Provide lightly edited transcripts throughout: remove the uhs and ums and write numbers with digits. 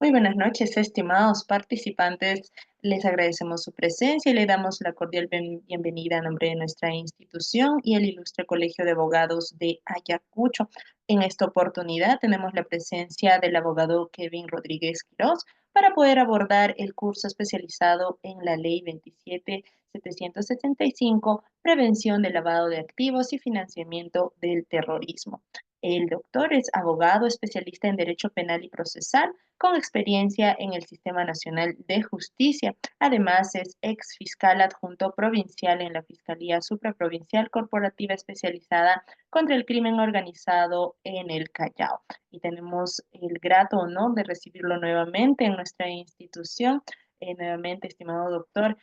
Muy buenas noches, estimados participantes. Les agradecemos su presencia y le damos la cordial bienvenida a nombre de nuestra institución y el Ilustre Colegio de Abogados de Ayacucho. En esta oportunidad tenemos la presencia del abogado Kevin Rodríguez Quirós para poder abordar el curso especializado en la Ley 27.765, Prevención del Lavado de Activos y Financiamiento del Terrorismo. El doctor es abogado especialista en Derecho Penal y Procesal con experiencia en el Sistema Nacional de Justicia. Además, es ex fiscal adjunto provincial en la Fiscalía Supraprovincial Corporativa Especializada contra el Crimen Organizado en el Callao. Y tenemos el grato honor de recibirlo nuevamente en nuestra institución. Nuevamente, estimado doctor,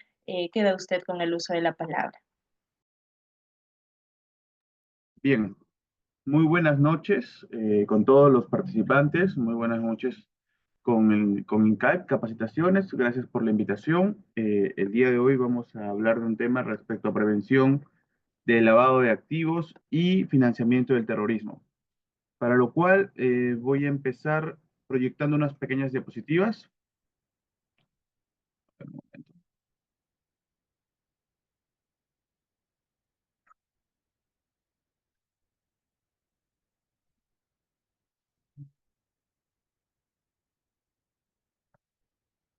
queda usted con el uso de la palabra. Bien, muy buenas noches con todos los participantes, muy buenas noches con INCAEP Capacitaciones, gracias por la invitación. El día de hoy vamos a hablar de un tema respecto a prevención del lavado de activos y financiamiento del terrorismo, para lo cual voy a empezar proyectando unas pequeñas diapositivas.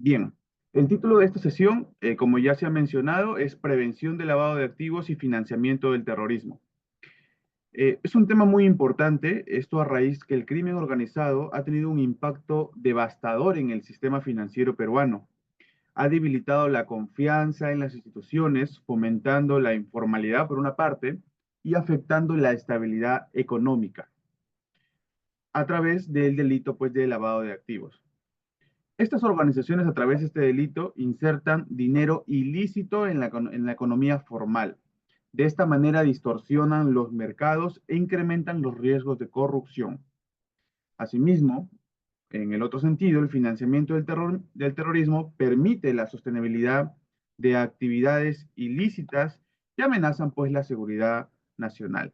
Bien, el título de esta sesión, como ya se ha mencionado, es Prevención del lavado de activos y financiamiento del terrorismo. Es un tema muy importante, esto a raíz que el crimen organizado ha tenido un impacto devastador en el sistema financiero peruano. Ha debilitado la confianza en las instituciones, fomentando la informalidad por una parte y afectando la estabilidad económica a través del delito pues, de lavado de activos. Estas organizaciones a través de este delito insertan dinero ilícito en la economía formal. De esta manera distorsionan los mercados e incrementan los riesgos de corrupción. Asimismo, en el otro sentido, el financiamiento del terrorismo permite la sostenibilidad de actividades ilícitas que amenazan pues la seguridad nacional.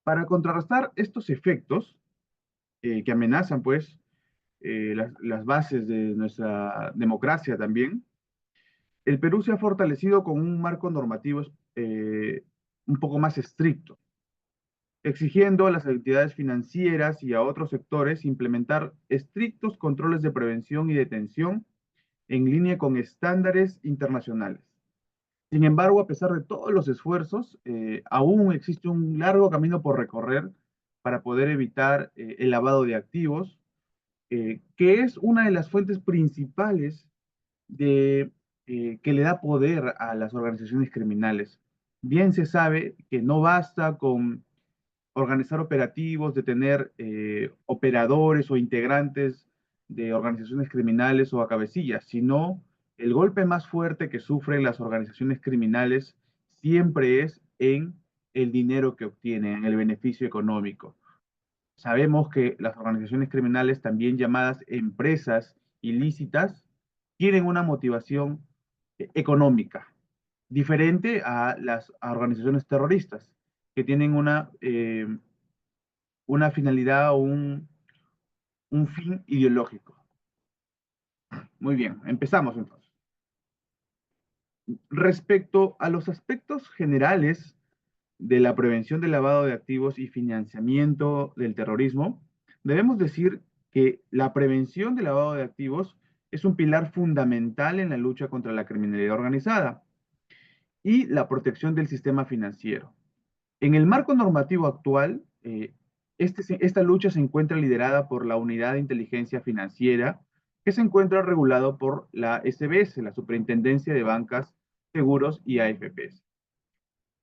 Para contrarrestar estos efectos que amenazan pues las bases de nuestra democracia también, el Perú se ha fortalecido con un marco normativo un poco más estricto, exigiendo a las entidades financieras y a otros sectores implementar estrictos controles de prevención y detención en línea con estándares internacionales. Sin embargo, a pesar de todos los esfuerzos, aún existe un largo camino por recorrer para poder evitar el lavado de activos, que es una de las fuentes principales de, que le da poder a las organizaciones criminales. Bien se sabe que no basta con organizar operativos, de tener operadores o integrantes de organizaciones criminales o a cabecillas, sino el golpe más fuerte que sufren las organizaciones criminales siempre es en el dinero que obtienen, en el beneficio económico. Sabemos que las organizaciones criminales, también llamadas empresas ilícitas, tienen una motivación económica, diferente a las organizaciones terroristas, que tienen una finalidad o un fin ideológico. Muy bien, empezamos entonces. Respecto a los aspectos generales de la prevención del lavado de activos y financiamiento del terrorismo, debemos decir que la prevención del lavado de activos es un pilar fundamental en la lucha contra la criminalidad organizada y la protección del sistema financiero. En el marco normativo actual, esta lucha se encuentra liderada por la Unidad de Inteligencia Financiera, que se encuentra regulado por la SBS, la Superintendencia de Bancas, Seguros y AFPs.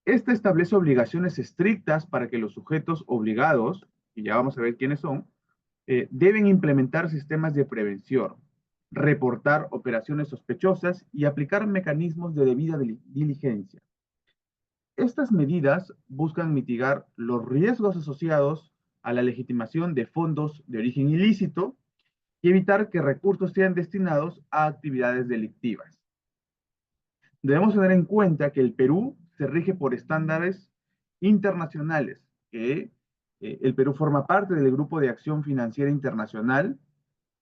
Esta establece obligaciones estrictas para que los sujetos obligados, y ya vamos a ver quiénes son, deben implementar sistemas de prevención, reportar operaciones sospechosas y aplicar mecanismos de debida diligencia. Estas medidas buscan mitigar los riesgos asociados a la legitimación de fondos de origen ilícito y evitar que recursos sean destinados a actividades delictivas. Debemos tener en cuenta que el Perú se rige por estándares internacionales, que el Perú forma parte del Grupo de Acción Financiera Internacional,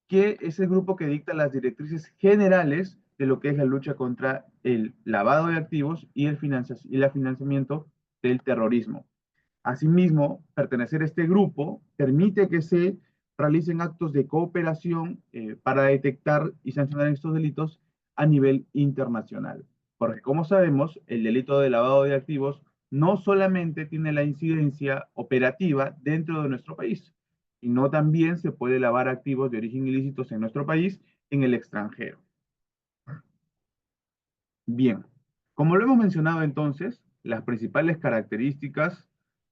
que es el grupo que dicta las directrices generales de lo que es la lucha contra el lavado de activos y el financiamiento del terrorismo. Asimismo, pertenecer a este grupo permite que se realicen actos de cooperación para detectar y sancionar estos delitos a nivel internacional. Porque como sabemos, el delito de lavado de activos no solamente tiene la incidencia operativa dentro de nuestro país, sino también se puede lavar activos de origen ilícitos en nuestro país en el extranjero. Bien, como lo hemos mencionado entonces, las principales características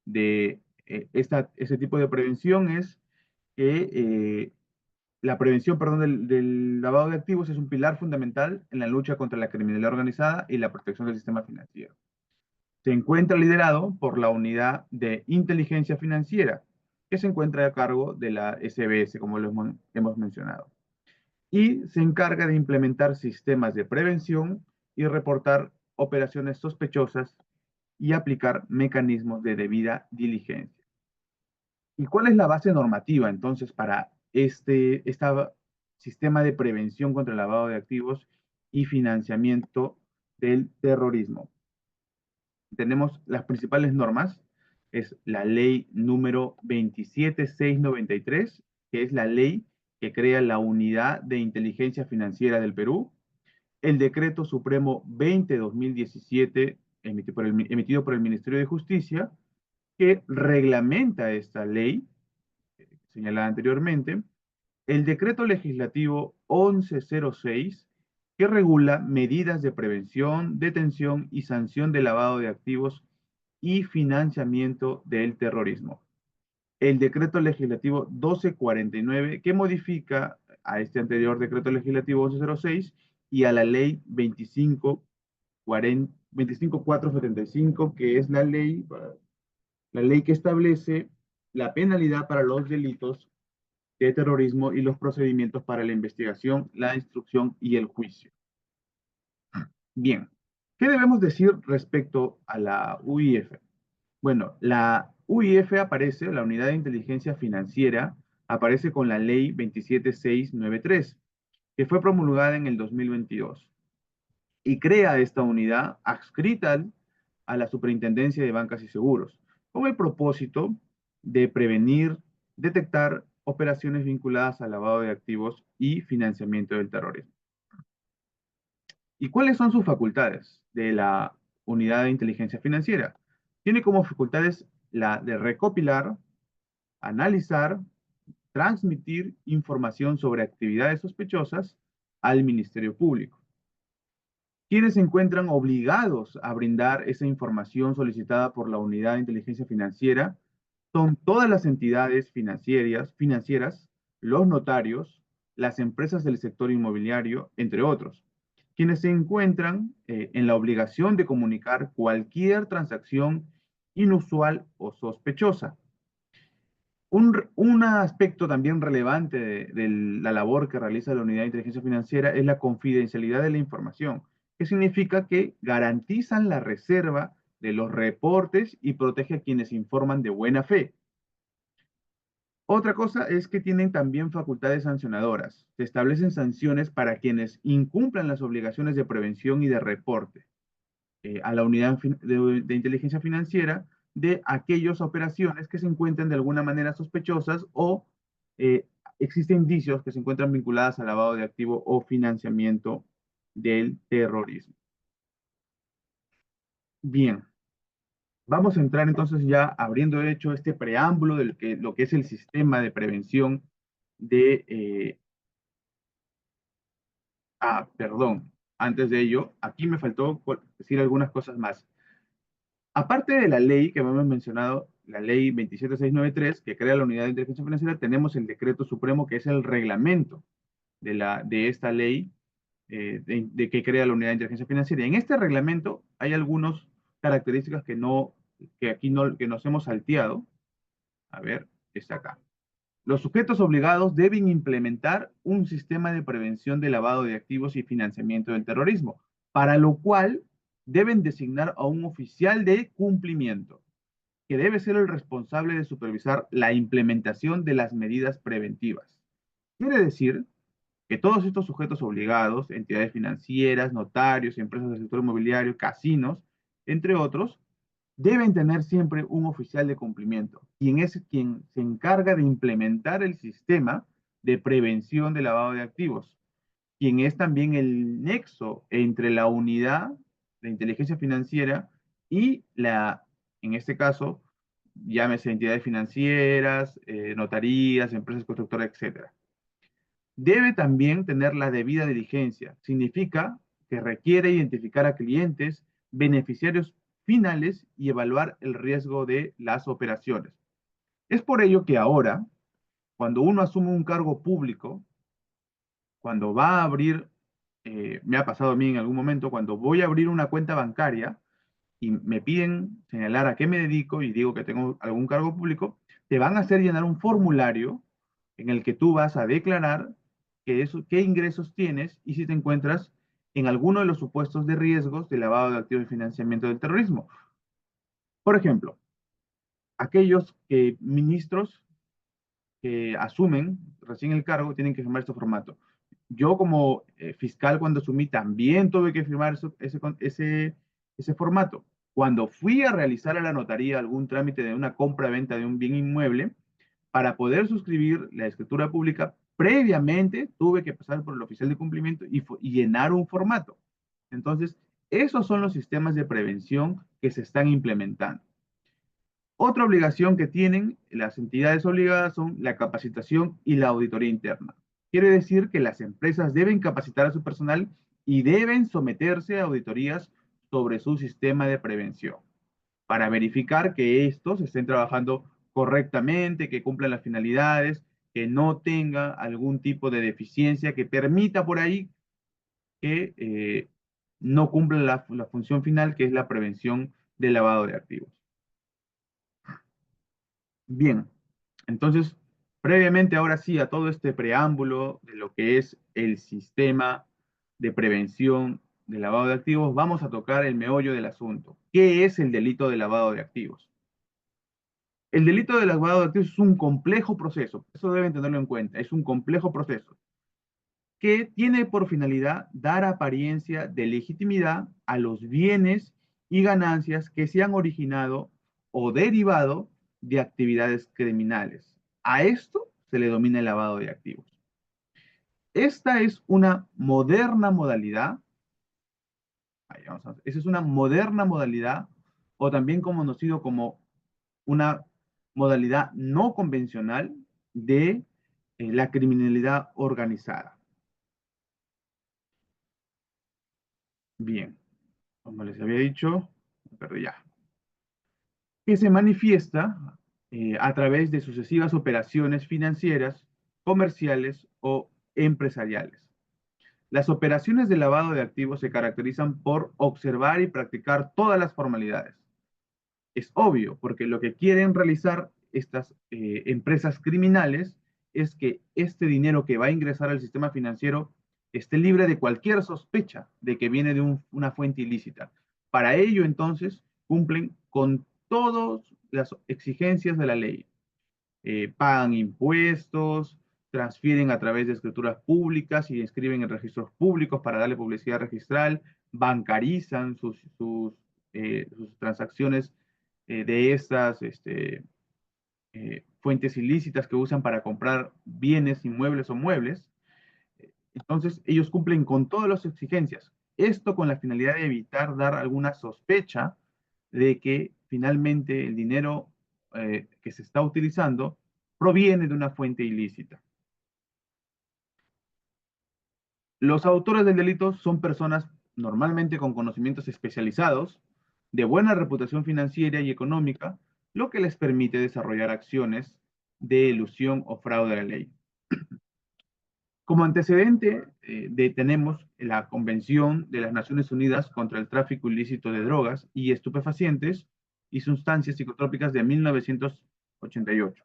de ese tipo de prevención es que la prevención, perdón, del lavado de activos es un pilar fundamental en la lucha contra la criminalidad organizada y la protección del sistema financiero. Se encuentra liderado por la Unidad de Inteligencia Financiera, que se encuentra a cargo de la SBS, como lo hemos mencionado, y se encarga de implementar sistemas de prevención y reportar operaciones sospechosas y aplicar mecanismos de debida diligencia. ¿Y cuál es la base normativa entonces para este sistema de prevención contra el lavado de activos y financiamiento del terrorismo? Tenemos las principales normas, es la ley número 27693, que es la ley que crea la Unidad de Inteligencia Financiera del Perú, el Decreto Supremo 20-2017, emitido por el Ministerio de Justicia, que reglamenta esta ley, señalada anteriormente, el Decreto Legislativo 1106, que regula medidas de prevención, detención y sanción de lavado de activos y financiamiento del terrorismo. El Decreto Legislativo 1249, que modifica a este anterior Decreto Legislativo 1106 y a la Ley 25475, que es la ley que establece la penalidad para los delitos de terrorismo y los procedimientos para la investigación, la instrucción y el juicio. Bien, ¿qué debemos decir respecto a la UIF? Bueno, la UIF aparece, la Unidad de Inteligencia Financiera, aparece con la Ley 27693, que fue promulgada en el 2022, y crea esta unidad adscrita a la Superintendencia de Bancas y Seguros, con el propósito de prevenir, detectar operaciones vinculadas al lavado de activos y financiamiento del terrorismo. ¿Y cuáles son sus facultades de la Unidad de Inteligencia Financiera? Tiene como facultades la de recopilar, analizar, transmitir información sobre actividades sospechosas al Ministerio Público. Quienes se encuentran obligados a brindar esa información solicitada por la Unidad de Inteligencia Financiera son todas las entidades financieras, los notarios, las empresas del sector inmobiliario, entre otros, quienes se encuentran en la obligación de comunicar cualquier transacción inusual o sospechosa. Un aspecto también relevante de la labor que realiza la Unidad de Inteligencia Financiera es la confidencialidad de la información, que significa que garantizan la reserva de los reportes y protege a quienes informan de buena fe. Otra cosa es que tienen también facultades sancionadoras. Se establecen sanciones para quienes incumplan las obligaciones de prevención y de reporte a la unidad de inteligencia financiera de aquellas operaciones que se encuentren de alguna manera sospechosas o eh, existen indicios que se encuentran vinculadas al lavado de activo o financiamiento del terrorismo. Bien, vamos a entrar entonces ya abriendo hecho este preámbulo de lo que es el sistema de prevención de... perdón, antes de ello, aquí me faltó decir algunas cosas más. Aparte de la ley que hemos mencionado, la ley 27693, que crea la Unidad de Inteligencia Financiera, tenemos el decreto supremo, que es el reglamento de esta ley que crea la Unidad de Inteligencia Financiera. Y en este reglamento hay algunas características que aquí no, que nos hemos salteado. A ver, está acá. Los sujetos obligados deben implementar un sistema de prevención de lavado de activos y financiamiento del terrorismo, para lo cual deben designar a un oficial de cumplimiento, que debe ser el responsable de supervisar la implementación de las medidas preventivas. Quiere decir que todos estos sujetos obligados, entidades financieras, notarios, empresas del sector inmobiliario, casinos, entre otros, deben tener siempre un oficial de cumplimiento, quien es quien se encarga de implementar el sistema de prevención de lavado de activos, quien es también el nexo entre la unidad de inteligencia financiera y en este caso, llámese entidades financieras, notarías, empresas constructoras, etcétera. Debe también tener la debida diligencia. Significa que requiere identificar a clientes, beneficiarios finales y evaluar el riesgo de las operaciones. Es por ello que ahora, cuando uno asume un cargo público, cuando va a abrir, me ha pasado a mí en algún momento, cuando voy a abrir una cuenta bancaria y me piden señalar a qué me dedico y digo que tengo algún cargo público, te van a hacer llenar un formulario en el que tú vas a declarar qué ingresos tienes y si te encuentras en alguno de los supuestos de riesgos de lavado de activos y financiamiento del terrorismo. Por ejemplo, aquellos ministros que asumen recién el cargo tienen que firmar este formato. Yo como fiscal cuando asumí también tuve que firmar ese formato. Cuando fui a realizar a la notaría algún trámite de una compra-venta de un bien inmueble, para poder suscribir la escritura pública, previamente tuve que pasar por el oficial de cumplimiento y llenar un formato. Entonces, esos son los sistemas de prevención que se están implementando. Otra obligación que tienen las entidades obligadas son la capacitación y la auditoría interna. Quiere decir que las empresas deben capacitar a su personal y deben someterse a auditorías sobre su sistema de prevención para verificar que estos estén trabajando correctamente, que cumplan las finalidades, que no tenga algún tipo de deficiencia que permita por ahí que no cumpla la función final, que es la prevención del lavado de activos. Bien, entonces, previamente ahora sí a todo este preámbulo de lo que es el sistema de prevención de lavado de activos, vamos a tocar el meollo del asunto. ¿Qué es el delito de lavado de activos? El delito de lavado de activos es un complejo proceso, eso deben tenerlo en cuenta, es un complejo proceso que tiene por finalidad dar apariencia de legitimidad a los bienes y ganancias que se han originado o derivado de actividades criminales. A esto se le denomina el lavado de activos. Esta es una moderna modalidad, esa es una moderna modalidad, o también conocido como una modalidad no convencional de la criminalidad organizada. Bien, como les había dicho, pero ya, que se manifiesta a través de sucesivas operaciones financieras, comerciales o empresariales. Las operaciones de lavado de activos se caracterizan por observar y practicar todas las formalidades. Es obvio, porque lo que quieren realizar estas empresas criminales es que este dinero que va a ingresar al sistema financiero esté libre de cualquier sospecha de que viene de una fuente ilícita. Para ello, entonces, cumplen con todas las exigencias de la ley. Pagan impuestos, transfieren a través de escrituras públicas y inscriben en registros públicos para darle publicidad registral, bancarizan sus transacciones de estas fuentes ilícitas que usan para comprar bienes inmuebles o muebles. Entonces, ellos cumplen con todas las exigencias. Esto con la finalidad de evitar dar alguna sospecha de que finalmente el dinero que se está utilizando proviene de una fuente ilícita. Los autores del delito son personas normalmente con conocimientos especializados, de buena reputación financiera y económica, lo que les permite desarrollar acciones de elusión o fraude a la ley. Como antecedente, tenemos la Convención de las Naciones Unidas contra el Tráfico Ilícito de Drogas y Estupefacientes y Sustancias Psicotrópicas de 1988.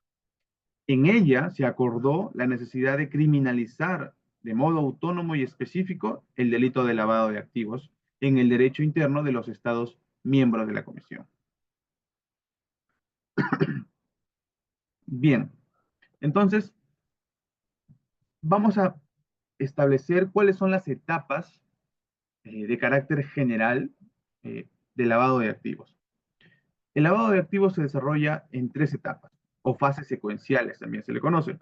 En ella se acordó la necesidad de criminalizar de modo autónomo y específico el delito de lavado de activos en el derecho interno de los Estados miembros de la Comisión. Bien, entonces, Vamos a establecer cuáles son las etapas de carácter general de lavado de activos. El lavado de activos se desarrolla en tres etapas, o fases secuenciales también se le conoce,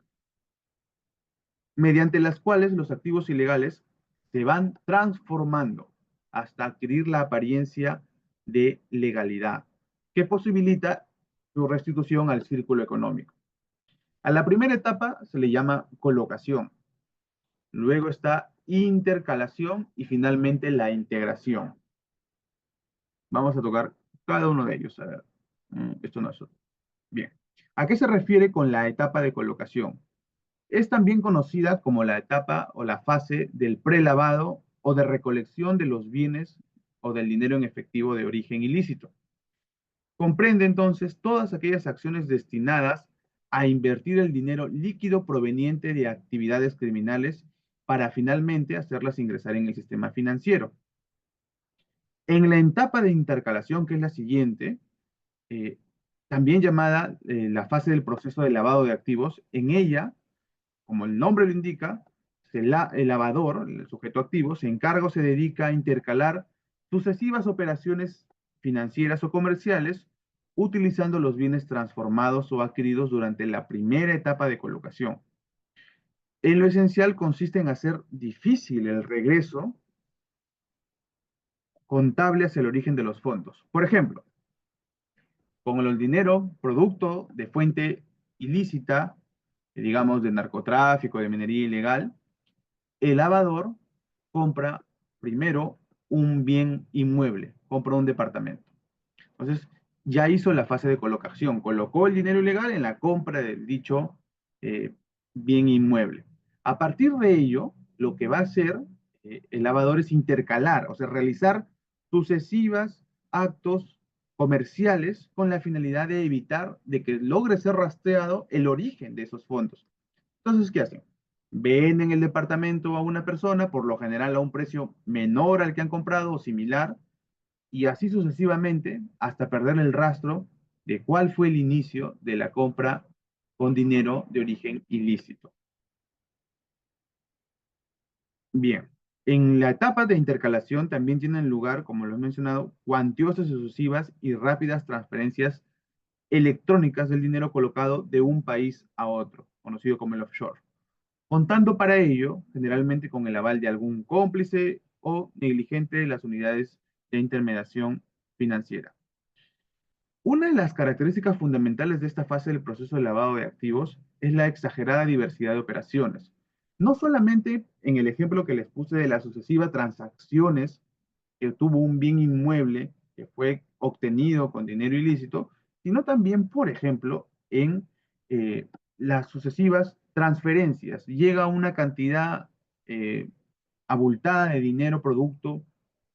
mediante las cuales los activos ilegales se van transformando hasta adquirir la apariencia de legalidad, que posibilita su restitución al círculo económico. A la primera etapa se le llama colocación, luego está intercalación y finalmente la integración. Vamos a tocar cada uno de ellos. A ver, esto no es otro. Bien. ¿A qué se refiere con la etapa de colocación? Es también conocida como la etapa o la fase del prelavado o de recolección de los bienes o del dinero en efectivo de origen ilícito. Comprende entonces todas aquellas acciones destinadas a invertir el dinero líquido proveniente de actividades criminales para finalmente hacerlas ingresar en el sistema financiero. En la etapa de intercalación, que es la siguiente, eh, también llamada la fase del proceso de lavado de activos, en ella, como el nombre lo indica, el lavador, el sujeto activo, se encarga o se dedica a intercalar sucesivas operaciones financieras o comerciales utilizando los bienes transformados o adquiridos durante la primera etapa de colocación. En lo esencial consiste en hacer difícil el regreso contable hacia el origen de los fondos. Por ejemplo, con el dinero producto de fuente ilícita, digamos de narcotráfico, de minería ilegal, el lavador compra primero un bien inmueble, compra un departamento. Entonces, ya hizo la fase de colocación, colocó el dinero ilegal en la compra del dicho eh, bien inmueble. A partir de ello, lo que va a hacer el lavador es intercalar, o sea, realizar sucesivas actos comerciales con la finalidad de evitar de que logre ser rastreado el origen de esos fondos. Entonces, ¿qué hacen? Venden el departamento a una persona, por lo general a un precio menor al que han comprado o similar, y así sucesivamente hasta perder el rastro de cuál fue el inicio de la compra con dinero de origen ilícito. Bien, en la etapa de intercalación también tienen lugar, como lo he mencionado, cuantiosas, sucesivas y rápidas transferencias electrónicas del dinero colocado de un país a otro, conocido como el offshore, contando para ello generalmente con el aval de algún cómplice o negligente de las unidades de intermediación financiera. Una de las características fundamentales de esta fase del proceso de lavado de activos es la exagerada diversidad de operaciones. No solamente en el ejemplo que les puse de las sucesivas transacciones que tuvo un bien inmueble que fue obtenido con dinero ilícito, sino también, por ejemplo, en las sucesivas transferencias. Llega una cantidad abultada de dinero producto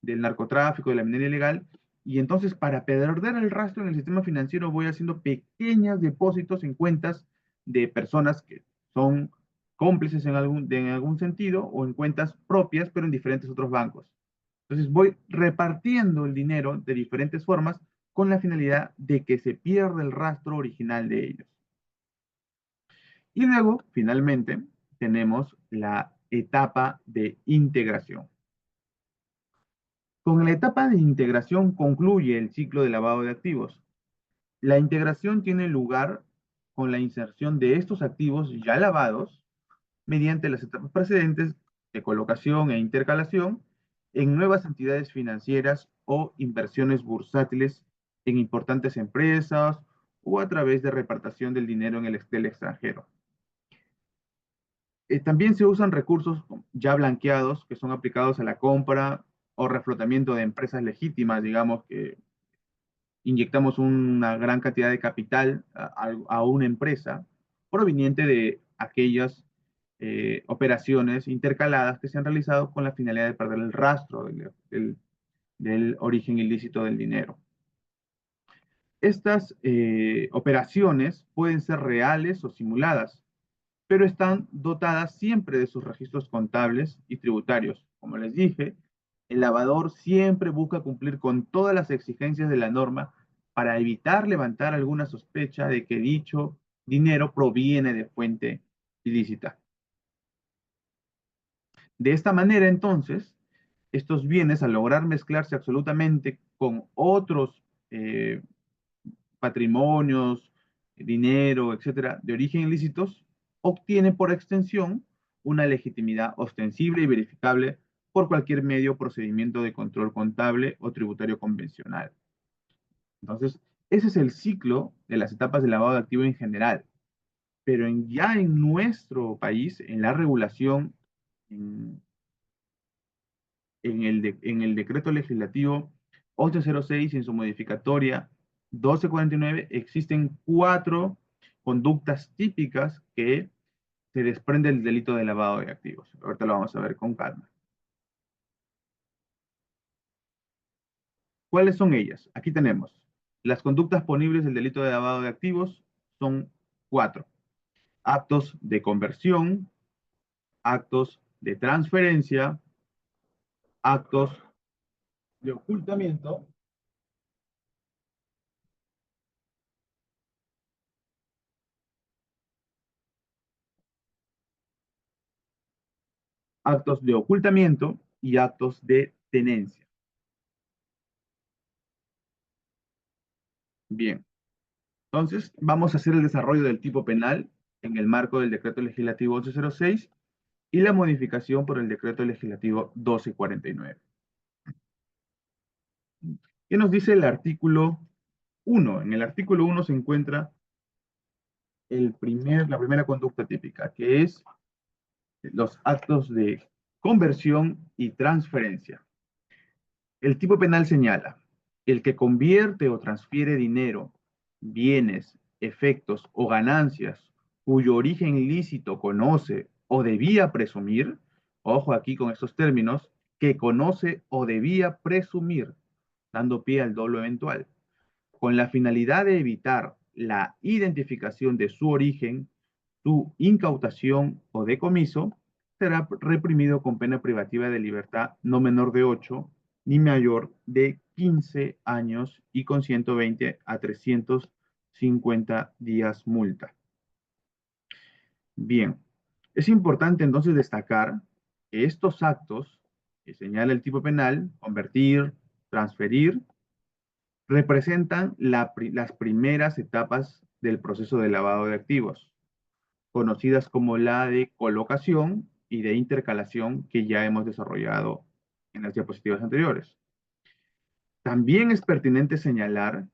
del narcotráfico, de la minería ilegal, y entonces para perder el rastro en el sistema financiero voy haciendo pequeños depósitos en cuentas de personas que son cómplices en algún sentido o en cuentas propias, pero en diferentes otros bancos. Entonces voy repartiendo el dinero de diferentes formas con la finalidad de que se pierda el rastro original de ellos. Y luego, finalmente, tenemos la etapa de integración. Con la etapa de integración concluye el ciclo de lavado de activos. La integración tiene lugar con la inserción de estos activos ya lavados mediante las etapas precedentes de colocación e intercalación en nuevas entidades financieras o inversiones bursátiles en importantes empresas o a través de repartición del dinero en del extranjero. También se usan recursos ya blanqueados que son aplicados a la compra o reflotamiento de empresas legítimas, digamos que inyectamos una gran cantidad de capital a una empresa proveniente de aquellas operaciones intercaladas que se han realizado con la finalidad de perder el rastro del origen ilícito del dinero. Estas operaciones pueden ser reales o simuladas, pero están dotadas siempre de sus registros contables y tributarios. Como les dije, el lavador siempre busca cumplir con todas las exigencias de la norma para evitar levantar alguna sospecha de que dicho dinero proviene de fuente ilícita. De esta manera, entonces, estos bienes, al lograr mezclarse absolutamente con otros eh, patrimonios, dinero, etcétera, de origen ilícitos, obtiene por extensión una legitimidad ostensible y verificable por cualquier medio o procedimiento de control contable o tributario convencional. Entonces, ese es el ciclo de las etapas de lavado de activos en general. Pero ya en nuestro país, en la regulación, en, en el decreto legislativo 1106 en su modificatoria 1249, existen cuatro conductas típicas que se desprenden del delito de lavado de activos. Ahorita lo vamos a ver con calma. ¿Cuáles son ellas? Aquí tenemos. Las conductas punibles del delito de lavado de activos son cuatro. Actos de conversión, actos de transferencia, actos de ocultamiento, actos de ocultamiento y actos de tenencia. Bien, entonces vamos a hacer el desarrollo del tipo penal en el marco del decreto legislativo 1106 y la modificación por el decreto legislativo 1249. ¿Qué nos dice el artículo 1? En el artículo 1 se encuentra la primera conducta típica, que es los actos de conversión y transferencia. El tipo penal señala, el que convierte o transfiere dinero, bienes, efectos o ganancias cuyo origen ilícito conoce o debía presumir, ojo aquí con estos términos, que conoce o debía presumir, dando pie al dolo eventual, con la finalidad de evitar la identificación de su origen, su incautación o decomiso, será reprimido con pena privativa de libertad no menor de 8 ni mayor de 15 años y con 120 a 350 días multa. Bien, es importante entonces destacar que estos actos que señala el tipo penal, convertir, transferir, representan las primeras etapas del proceso de lavado de activos, conocidas como la de colocación y de intercalación que ya hemos desarrollado en las diapositivas anteriores. También es pertinente señalar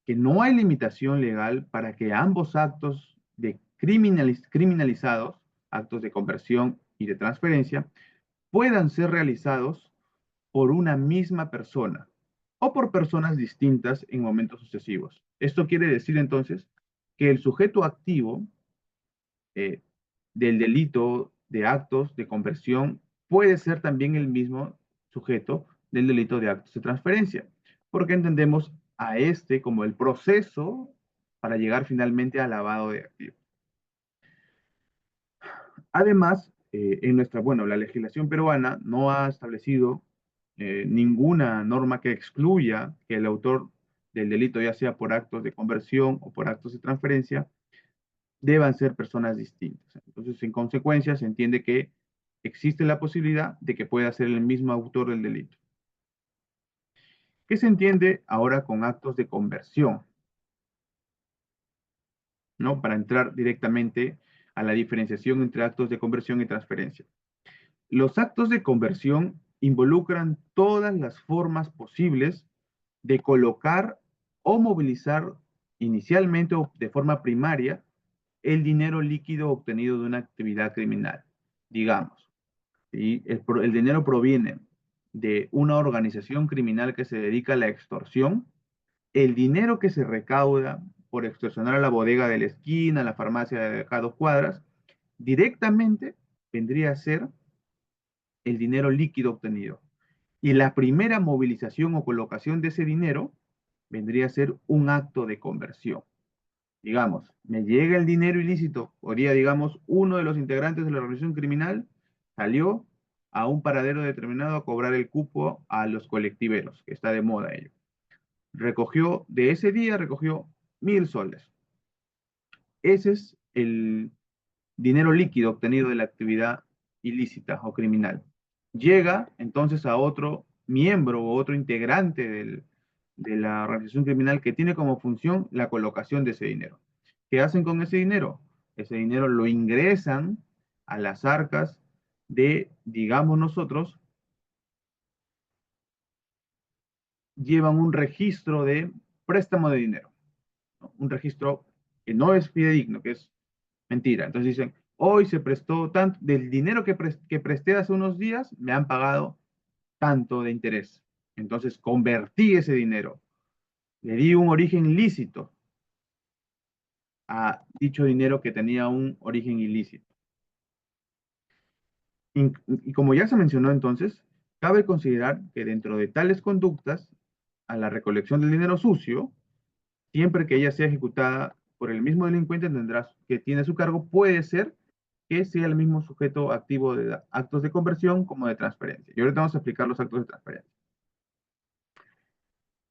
que no hay limitación legal para que ambos actos de criminalizados, actos de conversión y de transferencia, puedan ser realizados por una misma persona o por personas distintas en momentos sucesivos. Esto quiere decir entonces que el sujeto activo eh, del delito de actos de conversión puede ser también el mismo sujeto del delito de actos de transferencia, porque entendemos a este como el proceso para llegar finalmente al lavado de activos. Además, la legislación peruana no ha establecido ninguna norma que excluya que el autor del delito, ya sea por actos de conversión o por actos de transferencia, deban ser personas distintas. Entonces, en consecuencia, se entiende que existe la posibilidad de que pueda ser el mismo autor del delito. ¿Qué se entiende ahora con actos de conversión? ¿No? Para entrar directamente a la diferenciación entre actos de conversión y transferencia. Los actos de conversión involucran todas las formas posibles de colocar o movilizar inicialmente o de forma primaria el dinero líquido obtenido de una actividad criminal. Digamos, ¿sí? El dinero proviene de una organización criminal que se dedica a la extorsión. El dinero que se recauda por extorsionar a la bodega de la esquina, a la farmacia de acá 2 cuadras, directamente vendría a ser el dinero líquido obtenido. Y la primera movilización o colocación de ese dinero vendría a ser un acto de conversión. Digamos, me llega el dinero ilícito, o día, digamos, uno de los integrantes de la organización criminal salió a un paradero determinado a cobrar el cupo a los colectiveros, que está de moda ello. Recogió, de ese día recogió 1.000 soles. Ese es el dinero líquido obtenido de la actividad ilícita o criminal. llega entonces a otro miembro o otro integrante de la organización criminal que tiene como función la colocación de ese dinero. ¿Qué hacen con ese dinero? Ese dinero lo ingresan a las arcas de, digamos nosotros, llevan un registro de préstamo de dinero, ¿no? Un registro que no es fidedigno, que es mentira. Entonces dicen, hoy se prestó tanto, del dinero que presté hace unos días, me han pagado tanto de interés. Entonces convertí ese dinero, le di un origen lícito a dicho dinero que tenía un origen ilícito. Y como ya se mencionó entonces, cabe considerar que dentro de tales conductas, a la recolección del dinero sucio, siempre que ella sea ejecutada por el mismo delincuente tendrá, que tiene su cargo, puede ser que sea el mismo sujeto activo de actos de conversión como de transferencia. Y ahorita vamos a explicar los actos de transferencia.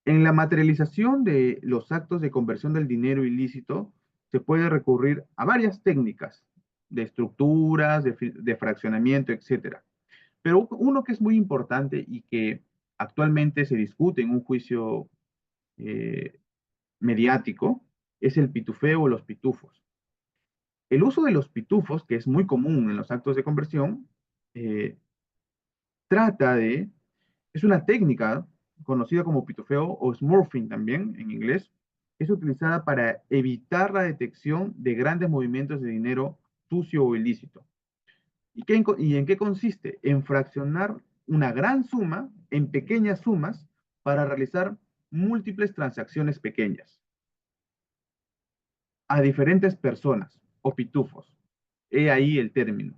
En la materialización de los actos de conversión del dinero ilícito, se puede recurrir a varias técnicas de estructuras, de fraccionamiento, etcétera. Pero uno que es muy importante y que actualmente se discute en un juicio eh, mediático es el pitufeo o los pitufos. El uso de los pitufos, que es muy común en los actos de conversión, eh, trata de, es una técnica conocida como pitufeo o smurfing también en inglés, es utilizada para evitar la detección de grandes movimientos de dinero sucio o ilícito. ¿Y en qué consiste? En fraccionar una gran suma en pequeñas sumas para realizar múltiples transacciones pequeñas a diferentes personas o pitufos. He ahí el término.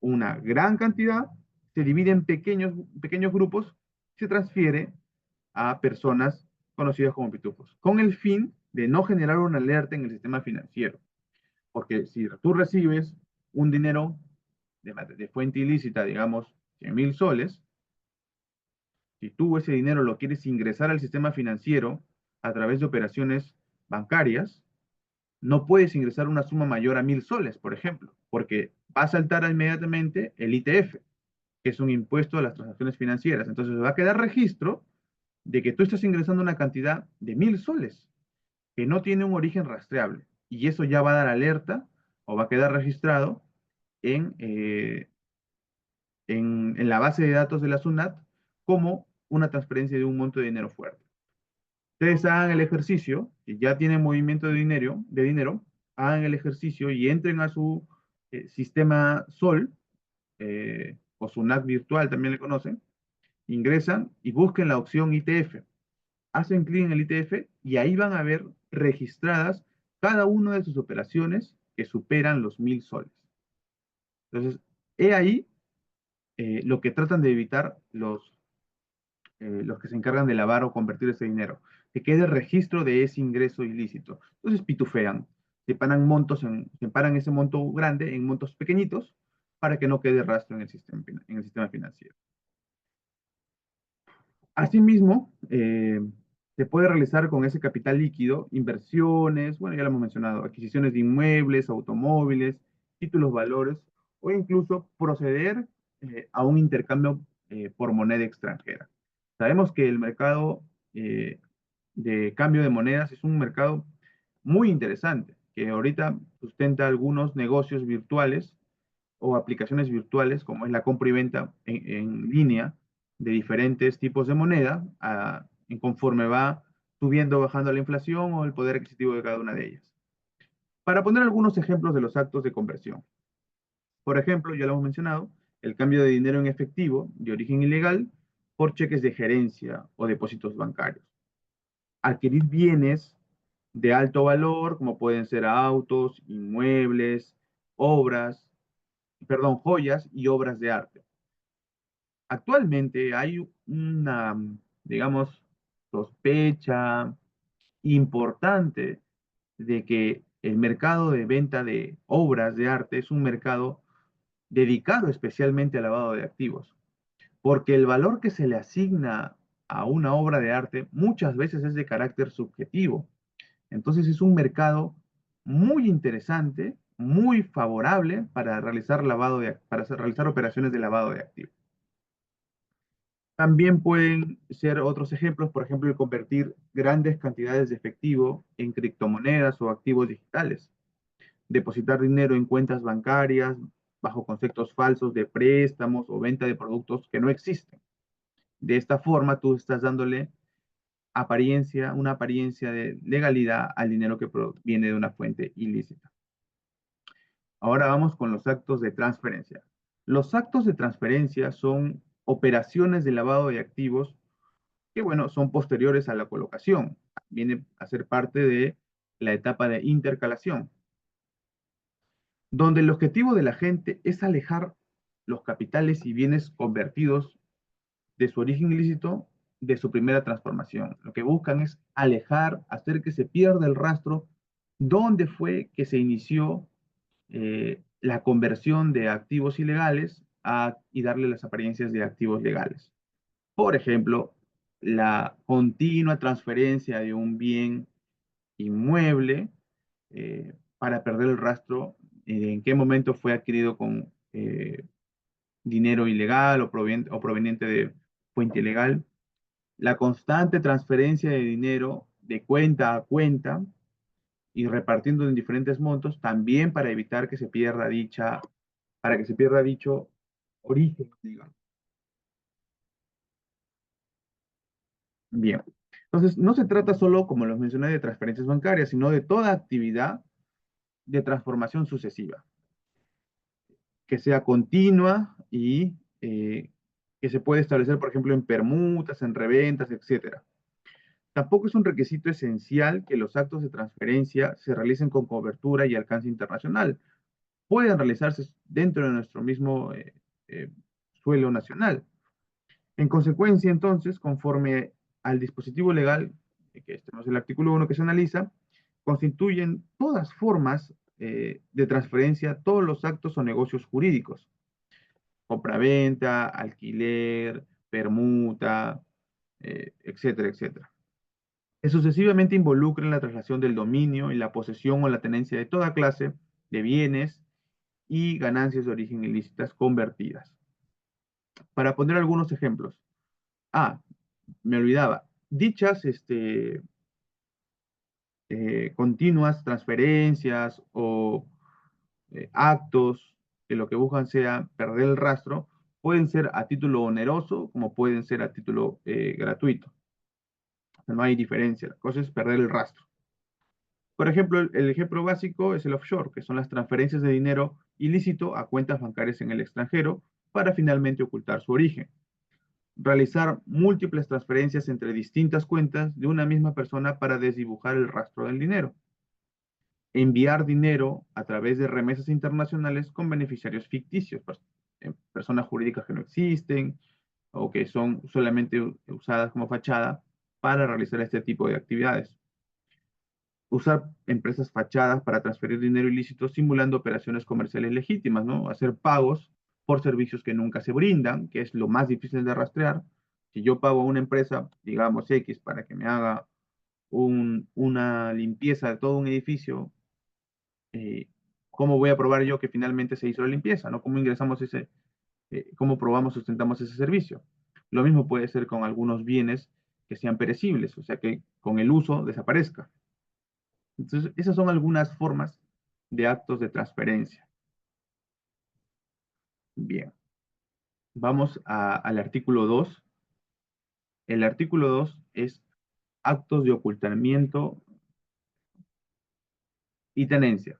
Una gran cantidad se divide en pequeños grupos y se transfiere a personas conocidas como pitufos, con el fin de no generar una alerta en el sistema financiero. Porque si tú recibes un dinero de fuente ilícita, digamos, 100.000 soles, si tú ese dinero lo quieres ingresar al sistema financiero a través de operaciones bancarias, no puedes ingresar una suma mayor a 1.000 soles, por ejemplo, porque va a saltar inmediatamente el ITF, que es un impuesto a las transacciones financieras. Entonces va a quedar registro de que tú estás ingresando una cantidad de 1.000 soles que no tiene un origen rastreable. Y eso ya va a dar alerta o va a quedar registrado en, en la base de datos de la SUNAT como una transferencia de un monto de dinero fuerte. Ustedes hagan el ejercicio, y ya tienen movimiento de dinero, hagan el ejercicio y entren a su sistema SOL, o SUNAT virtual también le conocen, ingresan y busquen la opción ITF. Hacen clic en el ITF y ahí van a ver registradas cada una de sus operaciones que superan los 1.000 soles. Entonces, he ahí lo que tratan de evitar los que se encargan de lavar o convertir ese dinero, que quede registro de ese ingreso ilícito. Entonces pitufean, separan ese monto grande en montos pequeñitos para que no quede rastro en el sistema financiero. Asimismo, se puede realizar con ese capital líquido inversiones, bueno, ya lo hemos mencionado, adquisiciones de inmuebles, automóviles, títulos valores o incluso proceder a un intercambio por moneda extranjera. Sabemos que el mercado eh, de cambio de monedas es un mercado muy interesante, que ahorita sustenta algunos negocios virtuales o aplicaciones virtuales, como es la compra y venta en línea de diferentes tipos de moneda, en conforme va subiendo o bajando la inflación o el poder adquisitivo de cada una de ellas. Para poner algunos ejemplos de los actos de conversión. Por ejemplo, ya lo hemos mencionado, el cambio de dinero en efectivo de origen ilegal por cheques de gerencia o depósitos bancarios. Adquirir bienes de alto valor, como pueden ser autos, inmuebles, obras, perdón, joyas y obras de arte. Actualmente hay una, digamos, sospecha importante de que el mercado de venta de obras de arte es un mercado dedicado especialmente al lavado de activos, porque el valor que se le asigna a una obra de arte muchas veces es de carácter subjetivo. Entonces es un mercado muy interesante, muy favorable para realizar, para realizar operaciones de lavado de activos. También pueden ser otros ejemplos, por ejemplo, el convertir grandes cantidades de efectivo en criptomonedas o activos digitales, depositar dinero en cuentas bancarias bajo conceptos falsos de préstamos o venta de productos que no existen. De esta forma, tú estás dándole una apariencia de legalidad al dinero que proviene de una fuente ilícita. Ahora vamos con los actos de transferencia. Los actos de transferencia son operaciones de lavado de activos que, bueno, son posteriores a la colocación. Viene a ser parte de la etapa de intercalación, donde el objetivo de la gente es alejar los capitales y bienes convertidos de su origen ilícito de su primera transformación. Lo que buscan es alejar, hacer que se pierda el rastro dónde fue que se inició la conversión de activos ilegales y darle las apariencias de activos legales. Por ejemplo, la continua transferencia de un bien inmueble para perder el rastro de en qué momento fue adquirido con dinero ilegal o proveniente de fuente ilegal. La constante transferencia de dinero de cuenta a cuenta y repartiendo en diferentes montos, también para evitar que se pierda para que se pierda dicho origen, digamos. Bien. Entonces, no se trata solo, como los mencioné, de transferencias bancarias, sino de toda actividad de transformación sucesiva, que sea continua y que se puede establecer, por ejemplo, en permutas, en reventas, etcétera. Tampoco es un requisito esencial que los actos de transferencia se realicen con cobertura y alcance internacional. Pueden realizarse dentro de nuestro mismo eh, suelo nacional. En consecuencia, entonces, conforme al dispositivo legal, que este es el artículo 1 que se analiza, constituyen todas formas de transferencia, todos los actos o negocios jurídicos, compraventa, alquiler, permuta, etcétera, etcétera, que sucesivamente involucran la traslación del dominio y la posesión o la tenencia de toda clase de bienes y ganancias de origen ilícitas convertidas. Para poner algunos ejemplos. Ah, me olvidaba. Dichas continuas transferencias o actos que lo que buscan sea perder el rastro, pueden ser a título oneroso como pueden ser a título gratuito. O sea, no hay diferencia. La cosa es perder el rastro. Por ejemplo, el ejemplo básico es el offshore, que son las transferencias de dinero ilícito a cuentas bancarias en el extranjero para finalmente ocultar su origen. Realizar múltiples transferencias entre distintas cuentas de una misma persona para desdibujar el rastro del dinero. Enviar dinero a través de remesas internacionales con beneficiarios ficticios, personas jurídicas que no existen o que son solamente usadas como fachada para realizar este tipo de actividades. Usar empresas fachadas para transferir dinero ilícito simulando operaciones comerciales legítimas, ¿no? Hacer pagos por servicios que nunca se brindan, que es lo más difícil de rastrear. Si yo pago a una empresa, digamos X, para que me haga una limpieza de todo un edificio, eh, ¿cómo voy a probar yo que finalmente se hizo la limpieza? ¿No? ¿Cómo ingresamos cómo probamos, sustentamos ese servicio? Lo mismo puede ser con algunos bienes que sean perecibles, o sea que con el uso desaparezca. Entonces, esas son algunas formas de actos de transferencia. Bien, vamos al artículo 2. El artículo 2 es actos de ocultamiento y tenencia.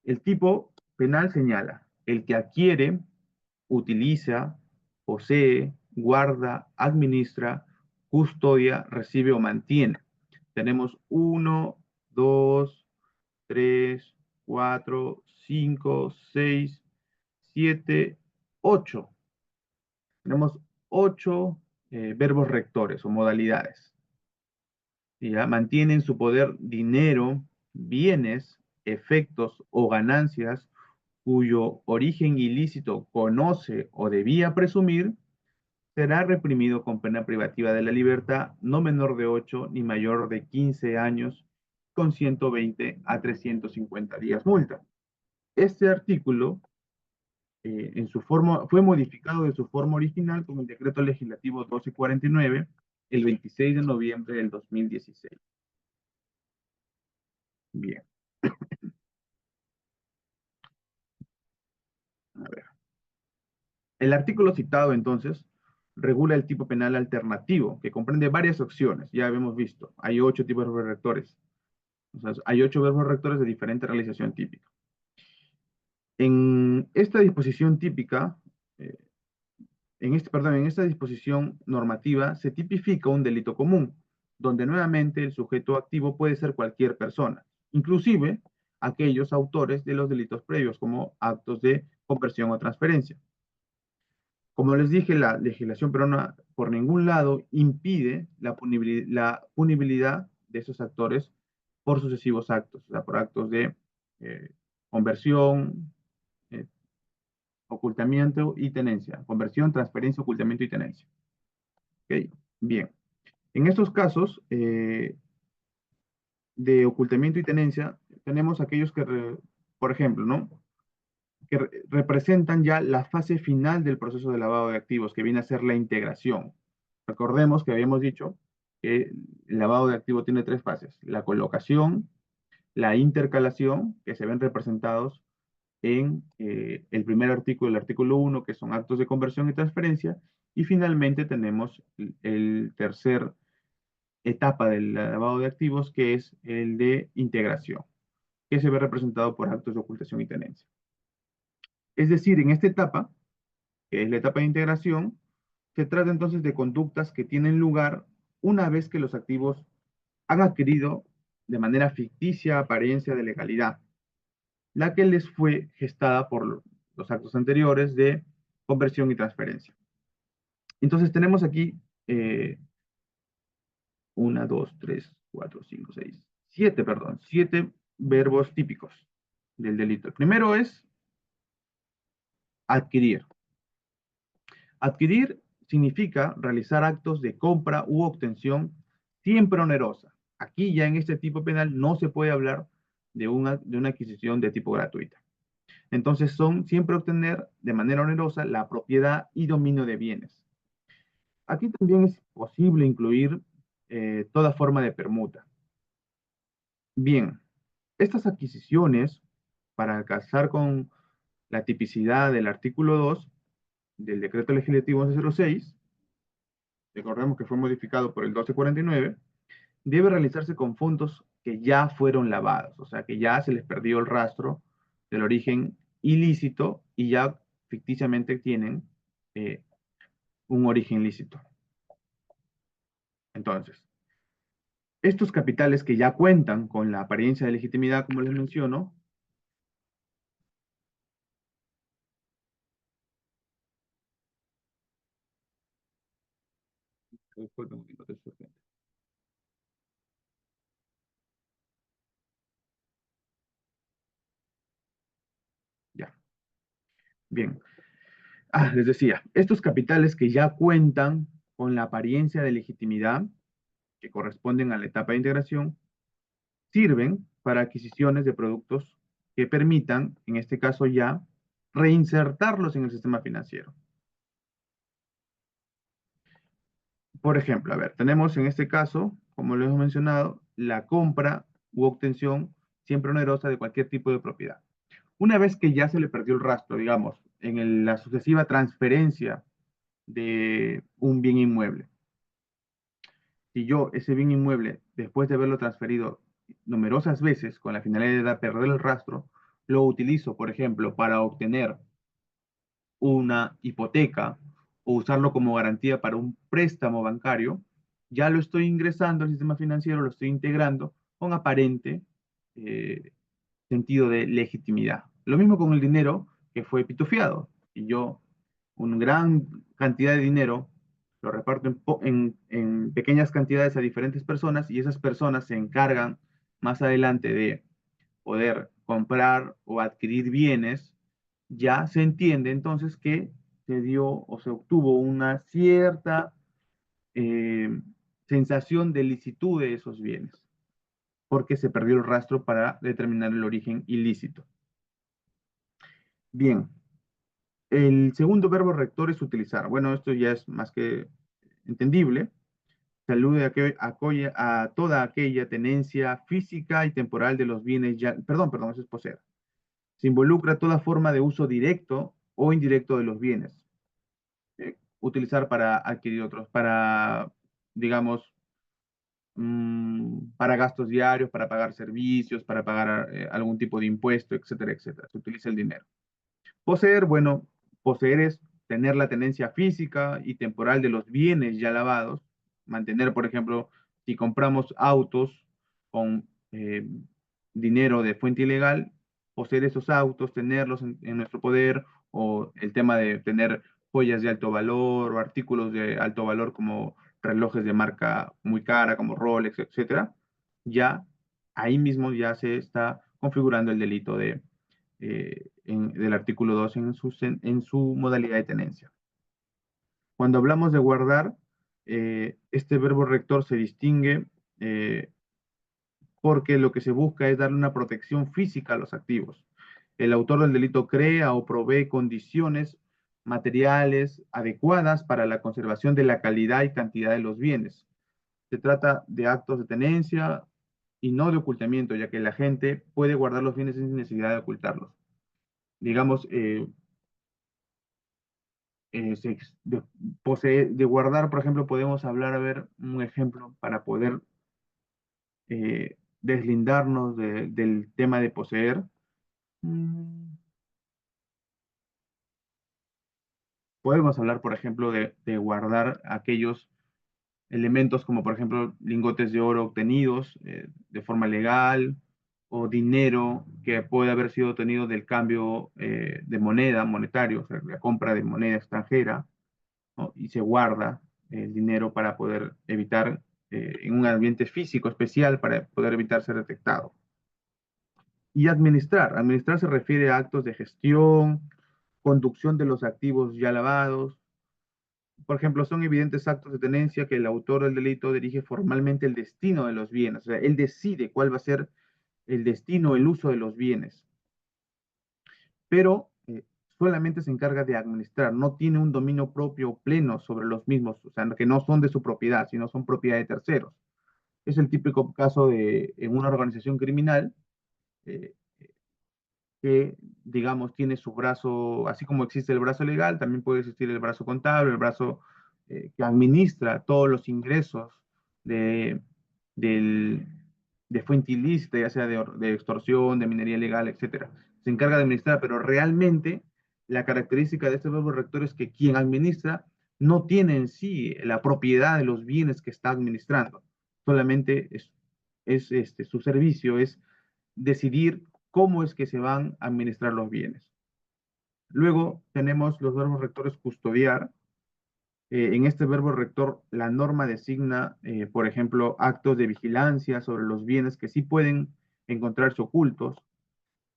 El tipo penal señala el que adquiere, utiliza, posee, guarda, administra, custodia, recibe o mantiene. Tenemos 1, 2, 3, 4, 5, 6, 7, 8. Tenemos 8 verbos rectores o modalidades. ¿Ya? Mantienen su poder dinero, bienes, efectos o ganancias cuyo origen ilícito conoce o debía presumir, será reprimido con pena privativa de la libertad no menor de 8 ni mayor de 15 años con 120 a 350 días multa. Este artículo fue modificado de su forma original con el decreto legislativo 1249 el 26 de noviembre del 2016. Bien, a ver. El artículo citado, entonces, regula el tipo penal alternativo, que comprende varias opciones. Ya habíamos visto, hay 8 tipos de verbos rectores. O sea, hay 8 verbos rectores de diferente realización típica. En esta disposición típica, eh, en esta disposición normativa se tipifica un delito común, donde nuevamente el sujeto activo puede ser cualquier persona, inclusive aquellos autores de los delitos previos, como actos de conversión o transferencia. Como les dije, la legislación peruana por ningún lado impide la punibilidad de esos actores por sucesivos actos, o sea, por actos de conversión, eh, ocultamiento y tenencia. Conversión, transferencia, ocultamiento y tenencia. ¿Okay? Bien. En estos casos de ocultamiento y tenencia, tenemos aquellos que, por ejemplo, ¿no? que representan ya la fase final del proceso de lavado de activos, que viene a ser la integración. Recordemos que habíamos dicho que el lavado de activos tiene 3 fases: la colocación, la intercalación, que se ven representados en el primer artículo, el artículo 1, que son actos de conversión y transferencia, y finalmente tenemos el tercer etapa del lavado de activos, que es el de integración, que se ve representado por actos de ocultación y tenencia. Es decir, en esta etapa, que es la etapa de integración, se trata entonces de conductas que tienen lugar una vez que los activos han adquirido de manera ficticia apariencia de legalidad, la que les fue gestada por los actos anteriores de conversión y transferencia. Entonces tenemos aquí 1, 2, 3, 4, 5, 6, 7, perdón, 7 verbos típicos del delito. El primero es adquirir. Adquirir significa realizar actos de compra u obtención siempre onerosa. Aquí ya en este tipo penal no se puede hablar de una adquisición de tipo gratuita. Entonces son siempre obtener de manera onerosa la propiedad y dominio de bienes. Aquí también es posible incluir toda forma de permuta. Bien, estas adquisiciones, para alcanzar con la tipicidad del artículo 2 del decreto legislativo 1106, recordemos que fue modificado por el 1249, debe realizarse con fondos que ya fueron lavados, o sea, que ya se les perdió el rastro del origen ilícito y ya ficticiamente tienen eh, un origen lícito. Entonces, estos capitales que ya cuentan con la apariencia de legitimidad, como les menciono, ya, bien. Les decía, estos capitales que ya cuentan con la apariencia de legitimidad, que corresponden a la etapa de integración, sirven para adquisiciones de productos que permitan, en este caso ya, reinsertarlos en el sistema financiero. Por ejemplo, a ver, tenemos en este caso, como lo hemos mencionado, la compra u obtención siempre onerosa de cualquier tipo de propiedad. Una vez que ya se le perdió el rastro, digamos, en la sucesiva transferencia de un bien inmueble, si yo ese bien inmueble, después de haberlo transferido numerosas veces con la finalidad de perder el rastro, lo utilizo, por ejemplo, para obtener una hipoteca o usarlo como garantía para un préstamo bancario, ya lo estoy ingresando al sistema financiero, lo estoy integrando con aparente eh, sentido de legitimidad. Lo mismo con el dinero que fue pitufiado. Y yo una gran cantidad de dinero lo reparto en pequeñas cantidades a diferentes personas y esas personas se encargan más adelante de poder comprar o adquirir bienes, ya se entiende entonces que se dio o se obtuvo una cierta eh, sensación de licitud de esos bienes, porque se perdió el rastro para determinar el origen ilícito. Bien, El segundo verbo rector es utilizar. Bueno, esto ya es más que entendible. Se alude a toda aquella tenencia física y temporal de los bienes ya, perdón, eso es poseer. Se involucra toda forma de uso directo o indirecto de los bienes. Utilizar para adquirir otros, para, digamos, para gastos diarios, para pagar servicios, para pagar algún tipo de impuesto, etcétera, etcétera. Se utiliza el dinero. Poseer, bueno, poseer es tener la tenencia física y temporal de los bienes ya lavados. Mantener, por ejemplo, si compramos autos con dinero de fuente ilegal, poseer esos autos, tenerlos en nuestro poder, o el tema de tener joyas de alto valor o artículos de alto valor como relojes de marca muy cara como Rolex, etcétera, ya ahí mismo ya se está configurando el delito del artículo 2 en su modalidad de tenencia. Cuando hablamos de guardar, este verbo rector se distingue eh, porque lo que se busca es darle una protección física a los activos. El autor del delito crea o provee condiciones materiales adecuadas para la conservación de la calidad y cantidad de los bienes. Se trata de actos de tenencia y no de ocultamiento, ya que la gente puede guardar los bienes sin necesidad de ocultarlos. Digamos, de guardar, por ejemplo, podemos hablar, a ver, un ejemplo para poder deslindarnos del tema de poseer. Mm, Podemos hablar, por ejemplo, de guardar aquellos elementos como, por ejemplo, lingotes de oro obtenidos de forma legal o dinero que puede haber sido obtenido del cambio de moneda, monetario, o sea, la compra de moneda extranjera, ¿no? Y se guarda el dinero para poder evitar, en un ambiente físico especial, para poder evitar ser detectado. Y administrar. Administrar se refiere a actos de gestión, conducción de los activos ya lavados. Por ejemplo, son evidentes actos de tenencia que el autor del delito dirige formalmente el destino de los bienes. O sea, él decide cuál va a ser el destino, el uso de los bienes. Pero solamente se encarga de administrar, no tiene un dominio propio pleno sobre los mismos, o sea, que no son de su propiedad, sino son propiedad de terceros. Es el típico caso de en una organización criminal eh, que, digamos, tiene su brazo, así como existe el brazo legal, también puede existir el brazo contable, el brazo que administra todos los ingresos de, del, de fuente ilícita, ya sea de extorsión, de minería ilegal, etcétera. Se encarga de administrar, pero realmente la característica de este verbo rector es que quien administra no tiene en sí la propiedad de los bienes que está administrando, solamente su servicio es decidir cómo es que se van a administrar los bienes. Luego tenemos los verbos rectores custodiar. En este verbo rector, la norma designa, por ejemplo, actos de vigilancia sobre los bienes que sí pueden encontrarse ocultos.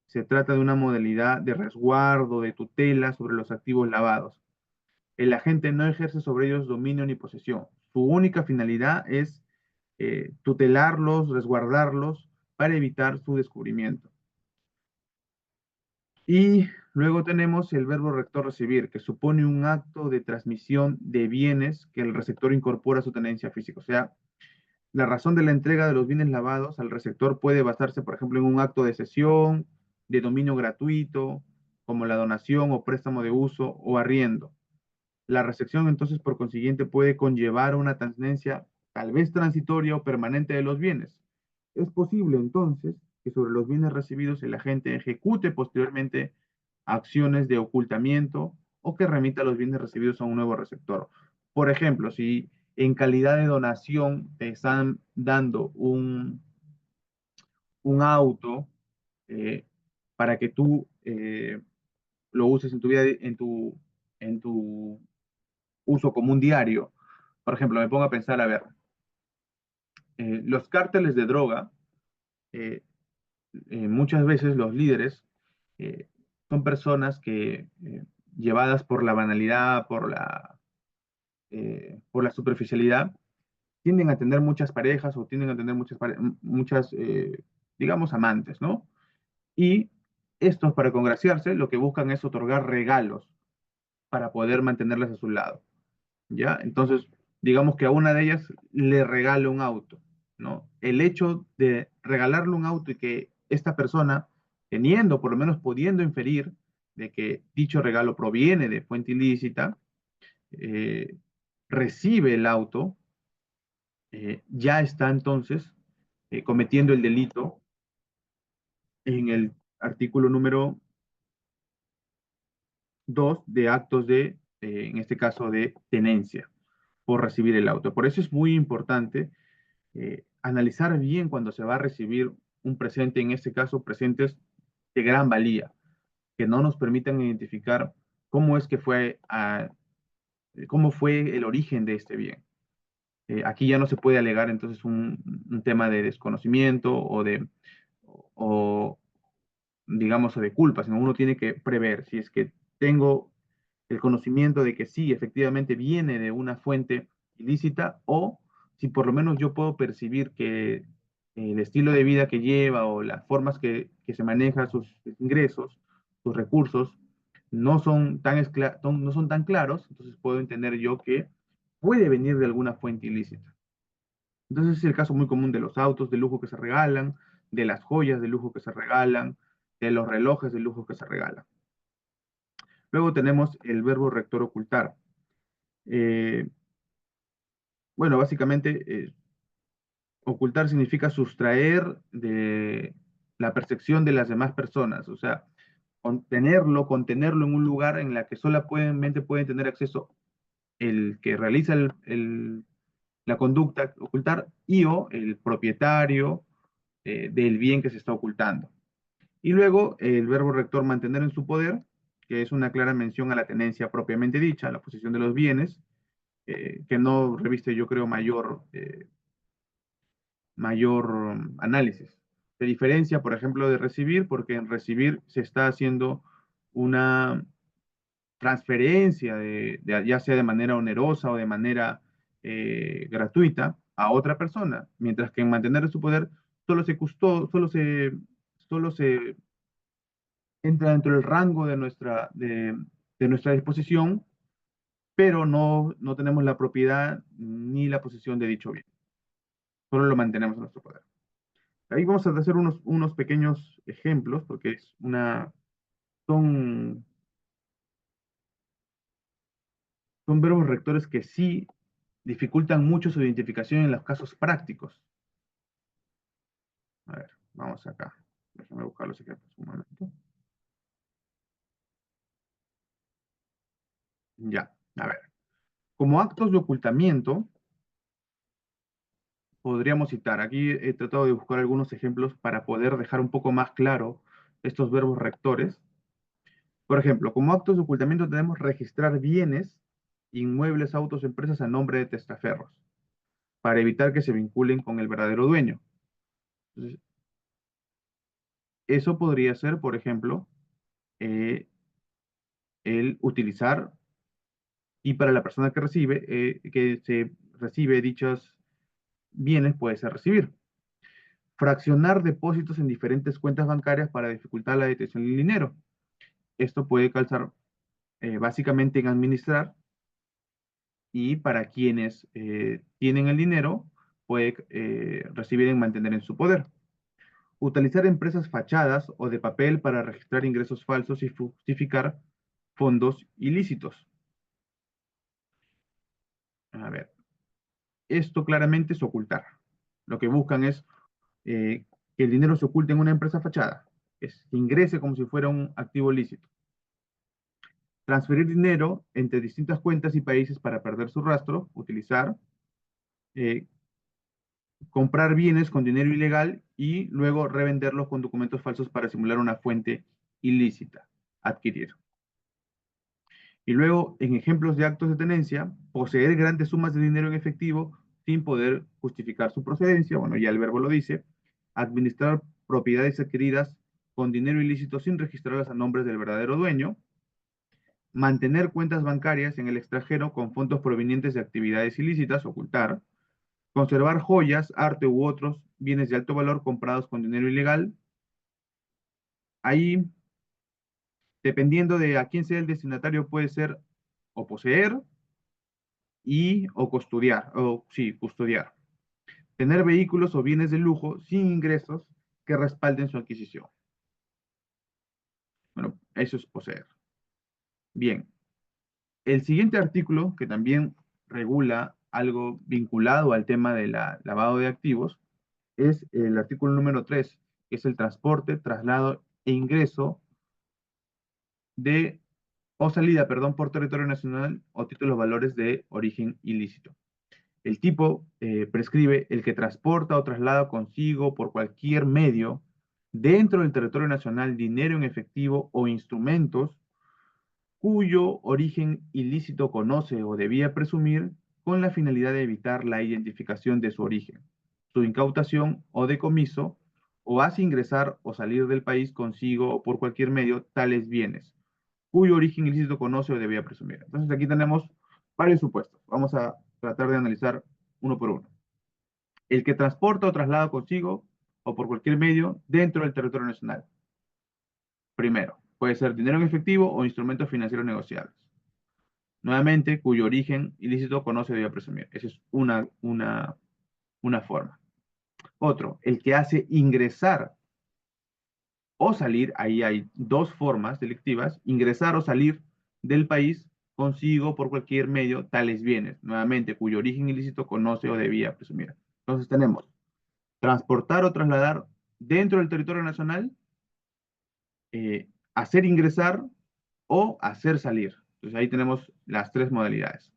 Se trata de una modalidad de resguardo, de tutela sobre los activos lavados. El agente no ejerce sobre ellos dominio ni posesión. Su única finalidad es tutelarlos, resguardarlos para evitar su descubrimiento. Y luego tenemos el verbo rector recibir, que supone un acto de transmisión de bienes que el receptor incorpora a su tenencia física. O sea, la razón de la entrega de los bienes lavados al receptor puede basarse, por ejemplo, en un acto de cesión, de dominio gratuito, como la donación o préstamo de uso o arriendo. La recepción, entonces, por consiguiente, puede conllevar una tenencia tal vez transitoria o permanente de los bienes. Es posible, entonces, que sobre los bienes recibidos el agente ejecute posteriormente acciones de ocultamiento o que remita los bienes recibidos a un nuevo receptor. Por ejemplo, si en calidad de donación te están dando un auto eh, para que tú lo uses en tu vida, en tu uso común diario. Por ejemplo, me pongo a pensar, a ver, los cárteles de droga, eh, muchas veces los líderes eh, son personas que, llevadas por la banalidad, por la superficialidad, tienden a tener muchas parejas o tienden a tener muchas digamos, amantes, ¿no? Y estos, para congraciarse, lo que buscan es otorgar regalos. para poder mantenerlas a su lado, ¿ya? Entonces, digamos que a una de ellas le regale un auto, ¿no? El hecho de regalarle un auto y que esta persona, teniendo, por lo menos pudiendo inferir de que dicho regalo proviene de fuente ilícita, eh, recibe el auto, ya está entonces cometiendo el delito en el artículo número 2 de actos de, en este caso, de tenencia por recibir el auto. Por eso es muy importante analizar bien cuando se va a recibir un presente, en este caso, presentes de gran valía, que no nos permitan identificar cómo es que fue, cómo fue el origen de este bien. Aquí ya no se puede alegar entonces un tema de desconocimiento o, digamos, o de culpa, sino uno tiene que prever si es que tengo el conocimiento de que sí, efectivamente viene de una fuente ilícita o si por lo menos yo puedo percibir que el estilo de vida que lleva o las formas que se maneja sus ingresos, sus recursos, no son tan claros, entonces puedo entender yo que puede venir de alguna fuente ilícita. Entonces es el caso muy común de los autos de lujo que se regalan, de las joyas de lujo que se regalan, de los relojes de lujo que se regalan. Luego tenemos el verbo rector ocultar. Eh, bueno, básicamente ocultar significa sustraer de la percepción de las demás personas, o sea, contenerlo en un lugar en la que solamente pueden tener acceso el que realiza la conducta, ocultar, y o el propietario del bien que se está ocultando. Y luego el verbo rector mantener en su poder, que es una clara mención a la tenencia propiamente dicha, a la posesión de los bienes, que no reviste, yo creo, mayor análisis. Se diferencia, por ejemplo, de recibir, porque en recibir se está haciendo una transferencia, ya sea de manera onerosa o de manera gratuita, a otra persona, mientras que en mantener su poder solo se custó, solo se entra dentro del rango de nuestra disposición, pero no tenemos la propiedad ni la posesión de dicho bien. Solo lo mantenemos en nuestro poder. Ahí vamos a hacer unos pequeños ejemplos, porque son, son verbos rectores que sí dificultan mucho su identificación en los casos prácticos. A ver, vamos acá. Déjame buscar los ejemplos un momento. Ya, a ver. Como actos de ocultamiento, podríamos citar, aquí he tratado de buscar algunos ejemplos para poder dejar un poco más claro estos verbos rectores. Por ejemplo, como actos de ocultamiento tenemos registrar bienes, inmuebles, autos, empresas a nombre de testaferros, para evitar que se vinculen con el verdadero dueño. Entonces, eso podría ser, por ejemplo, eh, el utilizar, y para la persona que se recibe dichos bienes, puede ser recibir. Fraccionar depósitos en diferentes cuentas bancarias para dificultar la detección del dinero. Esto puede calzar básicamente en administrar y para quienes tienen el dinero, puede recibir en mantener en su poder. Utilizar empresas fachadas o de papel para registrar ingresos falsos y justificar fondos ilícitos. A ver, esto claramente es ocultar. Lo que buscan es que el dinero se oculte en una empresa fachada, que ingrese como si fuera un activo lícito. Transferir dinero entre distintas cuentas y países para perder su rastro, utilizar, eh, comprar bienes con dinero ilegal y luego revenderlos con documentos falsos para simular una fuente ilícita, adquirir. Y luego, en ejemplos de actos de tenencia, poseer grandes sumas de dinero en efectivo sin poder justificar su procedencia, bueno, ya el verbo lo dice, administrar propiedades adquiridas con dinero ilícito sin registrarlas a nombres del verdadero dueño, mantener cuentas bancarias en el extranjero con fondos provenientes de actividades ilícitas, ocultar, conservar joyas, arte u otros bienes de alto valor comprados con dinero ilegal. Ahí, dependiendo de a quién sea el destinatario, puede ser o poseer o custodiar, custodiar. Tener vehículos o bienes de lujo sin ingresos que respalden su adquisición. Bueno, eso es poseer. Bien, el siguiente artículo, que también regula algo vinculado al tema del lavado de activos, es el artículo número 3, que es el transporte, traslado e ingreso de, o salida, perdón, por territorio nacional o títulos valores de origen ilícito. El tipo prescribe el que transporta o traslada consigo por cualquier medio dentro del territorio nacional dinero en efectivo o instrumentos cuyo origen ilícito conoce o debía presumir con la finalidad de evitar la identificación de su origen, su incautación o decomiso, o hace ingresar o salir del país consigo o por cualquier medio tales bienes, cuyo origen ilícito conoce o debía presumir. Entonces aquí tenemos varios supuestos. Vamos a tratar de analizar uno por uno. El que transporta o traslada consigo o por cualquier medio dentro del territorio nacional. Primero, puede ser dinero en efectivo o instrumentos financieros negociables. Nuevamente, cuyo origen ilícito conoce o debe presumir. Esa es una forma. Otro, el que hace ingresar o salir, ahí hay dos formas delictivas, ingresar o salir del país consigo por cualquier medio tales bienes, nuevamente, cuyo origen ilícito conoce o debía presumir. Entonces tenemos transportar o trasladar dentro del territorio nacional, hacer ingresar o hacer salir. Entonces ahí tenemos las tres modalidades.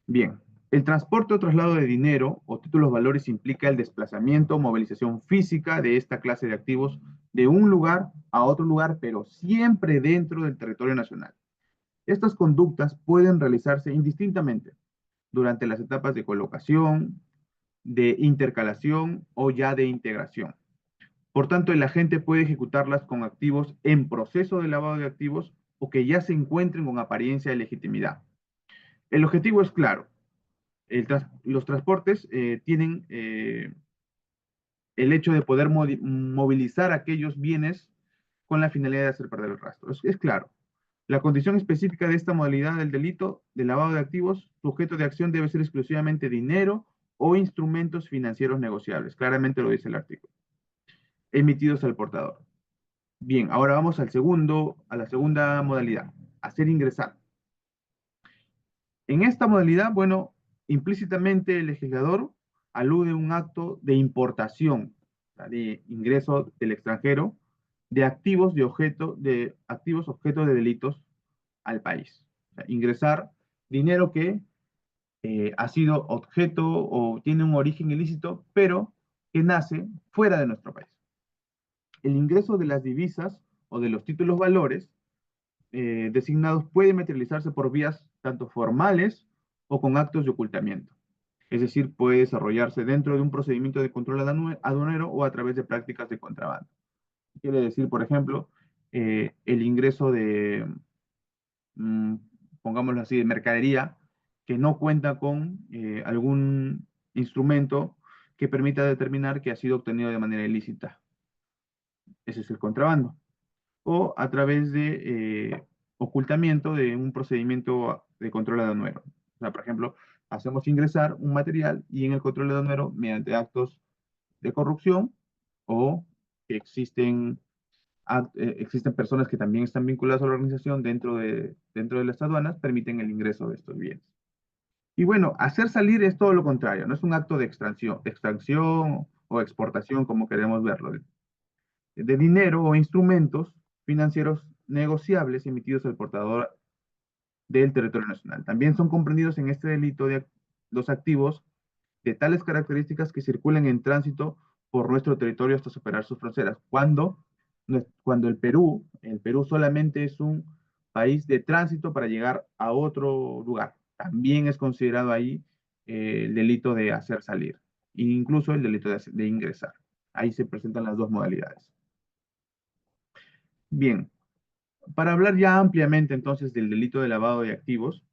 Bien, el transporte o traslado de dinero o títulos valores implica el desplazamiento o movilización física de esta clase de activos de un lugar a otro lugar, pero siempre dentro del territorio nacional. Estas conductas pueden realizarse indistintamente durante las etapas de colocación, de intercalación o ya de integración. Por tanto, el agente puede ejecutarlas con activos en proceso de lavado de activos o que ya se encuentren con apariencia de legitimidad. El objetivo es claro. Los transportes tienen el hecho de poder movilizar aquellos bienes con la finalidad de hacer perder el rastro. Es claro. La condición específica de esta modalidad del delito de lavado de activos, sujeto de acción debe ser exclusivamente dinero o instrumentos financieros negociables. Claramente lo dice el artículo. Emitidos al portador. Bien, ahora vamos a la segunda modalidad, hacer ingresar. En esta modalidad, bueno, implícitamente el legislador alude a un acto de importación, de ingreso del extranjero, de activos objeto de delitos al país. O sea, ingresar dinero que ha sido objeto o tiene un origen ilícito, pero que nace fuera de nuestro país. El ingreso de las divisas o de los títulos valores designados puede materializarse por vías tanto formales o con actos de ocultamiento. Es decir, puede desarrollarse dentro de un procedimiento de control aduanero o a través de prácticas de contrabando. Quiere decir, por ejemplo, el ingreso de, mm, pongámoslo así, de mercadería que no cuenta con algún instrumento que permita determinar que ha sido obtenido de manera ilícita. Ese es el contrabando. O a través de ocultamiento de un procedimiento de control aduanero. O sea, por ejemplo, hacemos ingresar un material y en el control aduanero, mediante actos de corrupción o que existen personas que también están vinculadas a la organización dentro de las aduanas, permiten el ingreso de estos bienes. Y bueno, hacer salir es todo lo contrario, no es un acto de extracción o exportación, como queremos verlo, de dinero o instrumentos financieros negociables emitidos al portador del territorio nacional. También son comprendidos en este delito de los activos de tales características que circulen en tránsito por nuestro territorio hasta superar sus fronteras. Cuando el Perú solamente es un país de tránsito para llegar a otro lugar. También es considerado ahí el delito de hacer salir, e incluso el delito de ingresar. Ahí se presentan las dos modalidades. Bien, para hablar ya ampliamente entonces del delito de lavado de activos,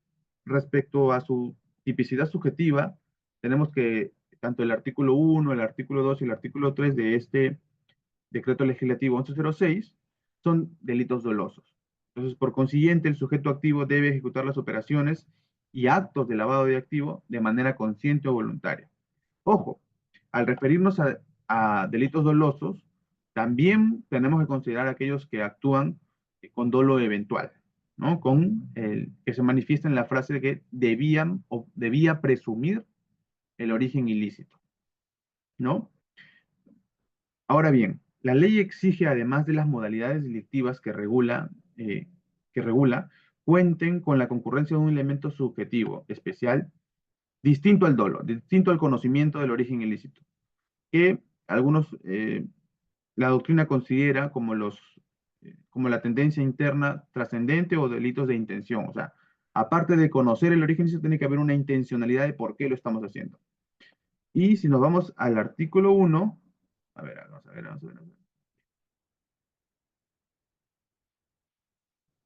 respecto a su tipicidad subjetiva, tenemos que tanto el artículo 1, el artículo 2 y el artículo 3 de este decreto legislativo 1106 son delitos dolosos. Entonces, por consiguiente, el sujeto activo debe ejecutar las operaciones y actos de lavado de activo de manera consciente o voluntaria. Ojo, al referirnos a delitos dolosos, también tenemos que considerar aquellos que actúan con dolo eventual, ¿no? Con el que se manifiesta en la frase de que debían o debía presumir el origen ilícito, ¿no? Ahora bien, la ley exige, además de las modalidades delictivas que regula, cuenten con la concurrencia de un elemento subjetivo especial distinto al dolo, distinto al conocimiento del origen ilícito, que algunos, la doctrina considera como la tendencia interna trascendente o delitos de intención. O sea, aparte de conocer el origen ilícito, tiene que haber una intencionalidad de por qué lo estamos haciendo. Y si nos vamos al artículo 1, a ver, vamos a ver, vamos a ver.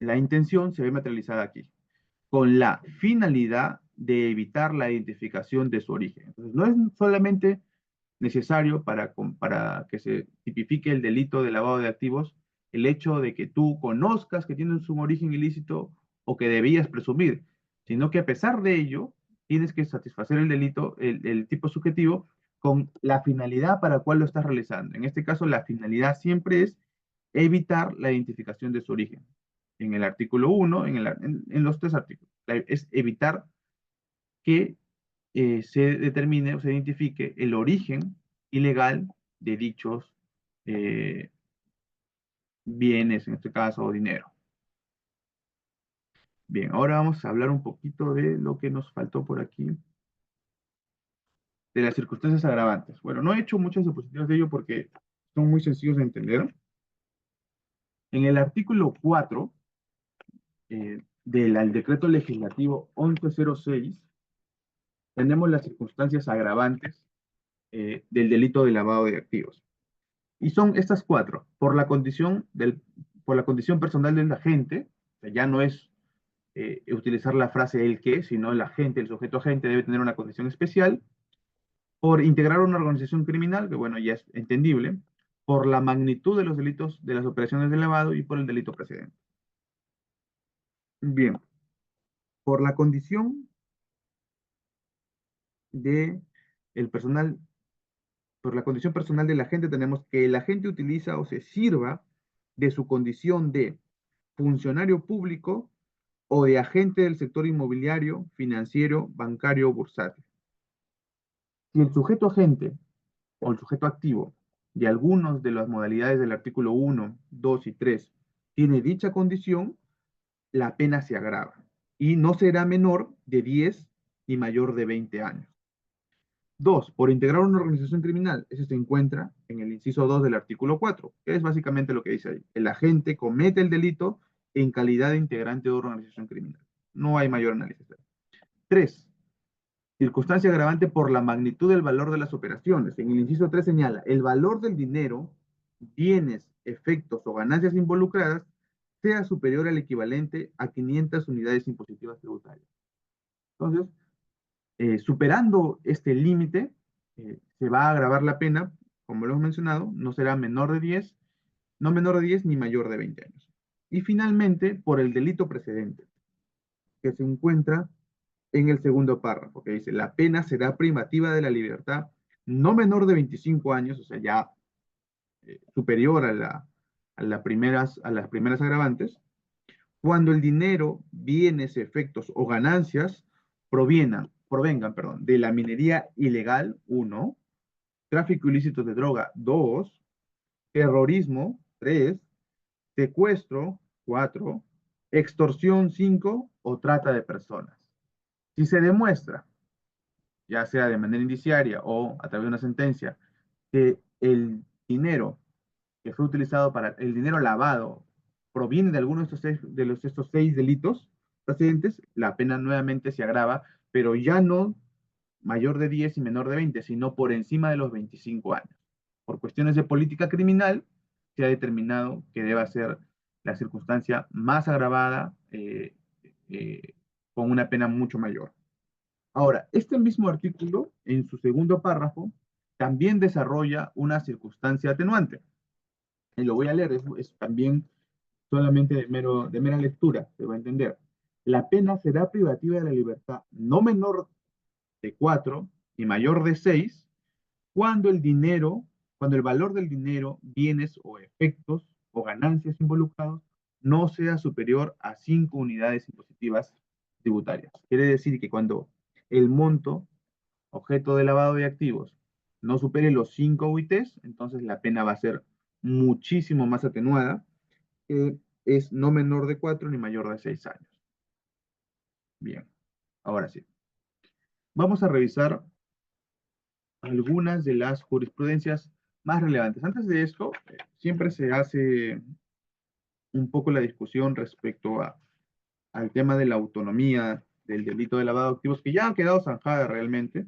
La intención se ve materializada aquí, con la finalidad de evitar la identificación de su origen. Entonces, no es solamente necesario para que se tipifique el delito de lavado de activos el hecho de que tú conozcas que tienes un origen ilícito o que debías presumir, sino que a pesar de ello, tienes que satisfacer el delito, el tipo subjetivo, con la finalidad para la cual lo estás realizando. En este caso, la finalidad siempre es evitar la identificación de su origen. En el artículo 1, en los tres artículos, es evitar que se determine o se identifique el origen ilegal de dichos eh, bienes, en este caso, o dinero. Bien, ahora vamos a hablar un poquito de lo que nos faltó por aquí, de las circunstancias agravantes. Bueno, no he hecho muchas diapositivas de ello porque son muy sencillos de entender. En el artículo 4 del decreto legislativo 1106, tenemos las circunstancias agravantes del delito de lavado de activos. Y son estas cuatro, por la condición personal del agente, o sea, ya no es utilizar la frase el que, sino el agente, el sujeto agente debe tener una condición especial, por integrar una organización criminal, que bueno, ya es entendible, por la magnitud de los delitos de las operaciones de lavado y por el delito precedente. Bien, por la condición de el personal, por la condición personal del agente tenemos que el agente utiliza o se sirva de su condición de funcionario público o de agente del sector inmobiliario, financiero, bancario o bursátil. Si el sujeto agente o el sujeto activo de algunas de las modalidades del artículo 1, 2 y 3 tiene dicha condición, la pena se agrava y no será menor de 10 y mayor de 20 años. 2. Por integrar una organización criminal. Eso se encuentra en el inciso 2 del artículo 4, que es básicamente lo que dice ahí. El agente comete el delito en calidad de integrante de una organización criminal. No hay mayor análisis. 3. Circunstancia agravante por la magnitud del valor de las operaciones. En el inciso 3 señala, el valor del dinero, bienes, efectos o ganancias involucradas sea superior al equivalente a 500 unidades impositivas tributarias. Entonces, superando este límite, se va a agravar la pena, como lo hemos mencionado, no será menor de 10, no menor de 10 ni mayor de 20 años. Y finalmente, por el delito precedente, que se encuentra en el segundo párrafo, que dice, la pena será privativa de la libertad no menor de 25 años, o sea, ya superior a las primeras agravantes, cuando el dinero, bienes, efectos o ganancias provengan, de la minería ilegal, 1, tráfico ilícito de droga, 2, terrorismo, 3, secuestro, 4, extorsión, 5, o trata de personas. Si se demuestra, ya sea de manera indiciaria o a través de una sentencia, que el dinero que fue utilizado para el dinero lavado proviene de alguno de estos seis delitos precedentes, la pena nuevamente se agrava, pero ya no mayor de 10 y menor de 20, sino por encima de los 25 años. Por cuestiones de política criminal, se ha determinado que deba ser la circunstancia más agravada con una pena mucho mayor. Ahora, este mismo artículo, en su segundo párrafo, también desarrolla una circunstancia atenuante. Y lo voy a leer, es también solamente de mera lectura, se va a entender. La pena será privativa de la libertad no menor de 4 y mayor de 6 cuando el dinero, cuando el valor del dinero, bienes o efectos o ganancias involucrados no sea superior a 5 unidades impositivas tributarias. Quiere decir que cuando el monto objeto de lavado de activos no supere los 5 UITs, entonces la pena va a ser muchísimo más atenuada, es no menor de 4 ni mayor de 6 años. Bien, ahora sí. Vamos a revisar algunas de las jurisprudencias más relevantes. Antes de esto, siempre se hace un poco la discusión respecto al tema de la autonomía del delito de lavado de activos, que ya ha quedado zanjada realmente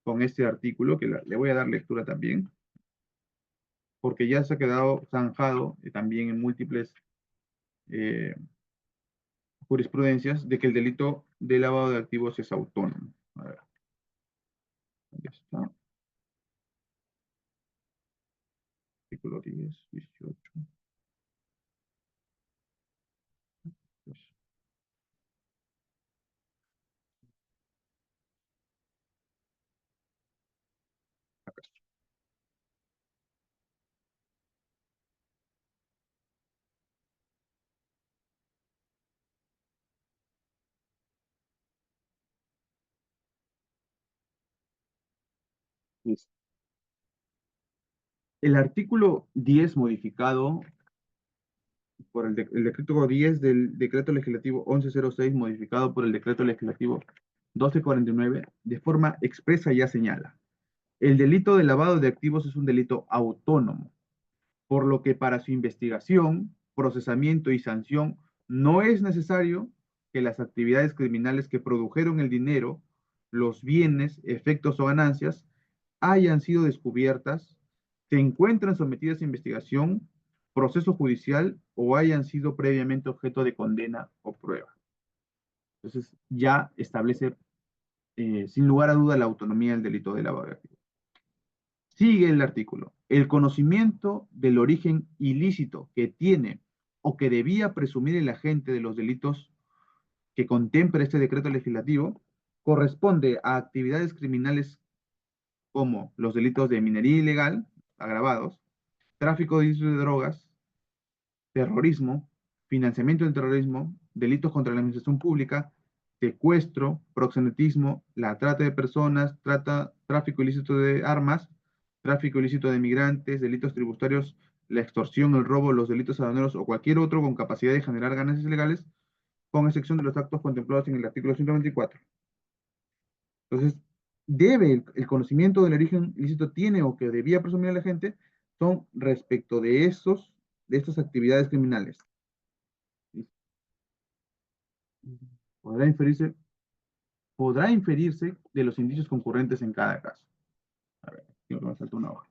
con este artículo, que le voy a dar lectura también, porque ya se ha quedado zanjado también en múltiples eh, jurisprudencias de que el delito de lavado de activos es autónomo. A ver, ¿dónde está? Artículo 10, 18. Pues, acá está. Listo. El artículo 10 modificado por el decreto 10 del decreto legislativo 1106 modificado por el decreto legislativo 1249 de forma expresa ya señala, el delito de lavado de activos es un delito autónomo, por lo que para su investigación, procesamiento y sanción no es necesario que las actividades criminales que produjeron el dinero, los bienes, efectos o ganancias hayan sido descubiertas, se encuentran sometidas a investigación, proceso judicial o hayan sido previamente objeto de condena o prueba. Entonces ya establece sin lugar a duda la autonomía del delito de lavado de activos. Sigue el artículo. El conocimiento del origen ilícito que tiene o que debía presumir el agente de los delitos que contempla este decreto legislativo corresponde a actividades criminales como los delitos de minería ilegal, agravados, tráfico de drogas, terrorismo, financiamiento del terrorismo, delitos contra la administración pública, secuestro, proxenetismo, la trata de personas, tráfico ilícito de armas, tráfico ilícito de migrantes, delitos tributarios, la extorsión, el robo, los delitos aduaneros o cualquier otro con capacidad de generar ganancias ilegales, con excepción de los actos contemplados en el artículo 124. Entonces, el conocimiento del origen ilícito tiene o que debía presumir la gente son respecto de estas actividades criminales. Podrá inferirse, podrá inferirse de los indicios concurrentes en cada caso. A ver, creo que me saltó una hoja.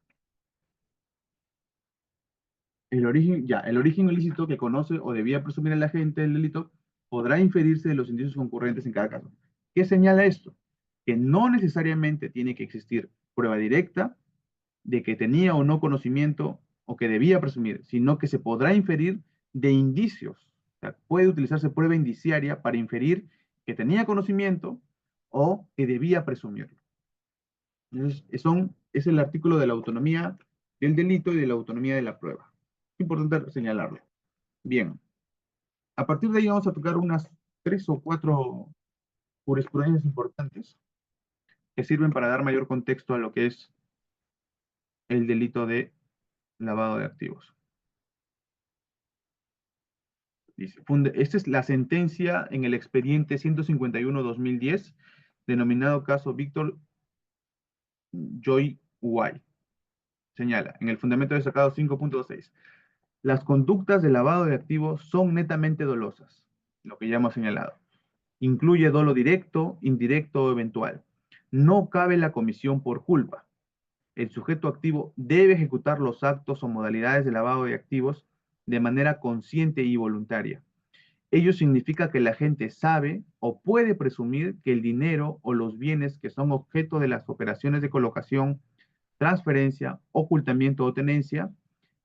El origen ilícito que conoce o debía presumir el agente del delito podrá inferirse de los indicios concurrentes en cada caso. ¿Qué señala esto? Que no necesariamente tiene que existir prueba directa de que tenía o no conocimiento o que debía presumir, sino que se podrá inferir de indicios. O sea, puede utilizarse prueba indiciaria para inferir que tenía conocimiento o que debía presumirlo. Entonces, es el artículo de la autonomía del delito y de la autonomía de la prueba. Es importante señalarlo. Bien, a partir de ahí vamos a tocar unas 3 o 4 jurisprudencias importantes que sirven para dar mayor contexto a lo que es el delito de lavado de activos. Dice, esta es la sentencia en el expediente 151-2010, denominado caso Víctor Joy Uy. Señala, en el fundamento destacado 5.6, las conductas de lavado de activos son netamente dolosas, lo que ya hemos señalado. Incluye dolo directo, indirecto o eventual. No cabe la comisión por culpa. El sujeto activo debe ejecutar los actos o modalidades de lavado de activos de manera consciente y voluntaria. Ello significa que la gente sabe o puede presumir que el dinero o los bienes que son objeto de las operaciones de colocación, transferencia, ocultamiento o tenencia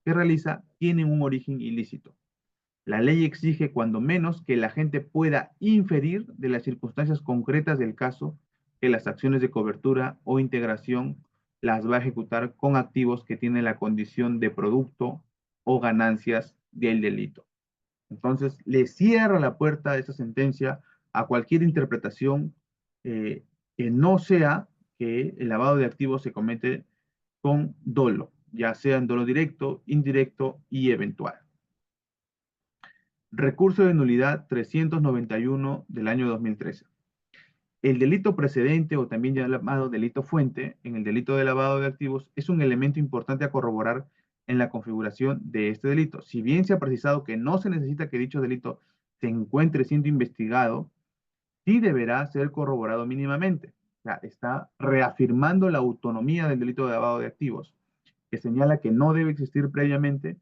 que realiza tienen un origen ilícito. La ley exige, cuando menos, que la gente pueda inferir de las circunstancias concretas del caso que las acciones de cobertura o integración las va a ejecutar con activos que tienen la condición de producto o ganancias del delito. Entonces, le cierra la puerta a esa sentencia a cualquier interpretación eh, que no sea que el lavado de activos se comete con dolo, ya sea en dolo directo, indirecto y eventual. Recurso de nulidad 391 del año 2013. El delito precedente, o también llamado delito fuente, en el delito de lavado de activos, es un elemento importante a corroborar en la configuración de este delito. Si bien se ha precisado que no se necesita que dicho delito se encuentre siendo investigado, sí deberá ser corroborado mínimamente. O sea, está reafirmando la autonomía del delito de lavado de activos, que señala que no debe existir previamente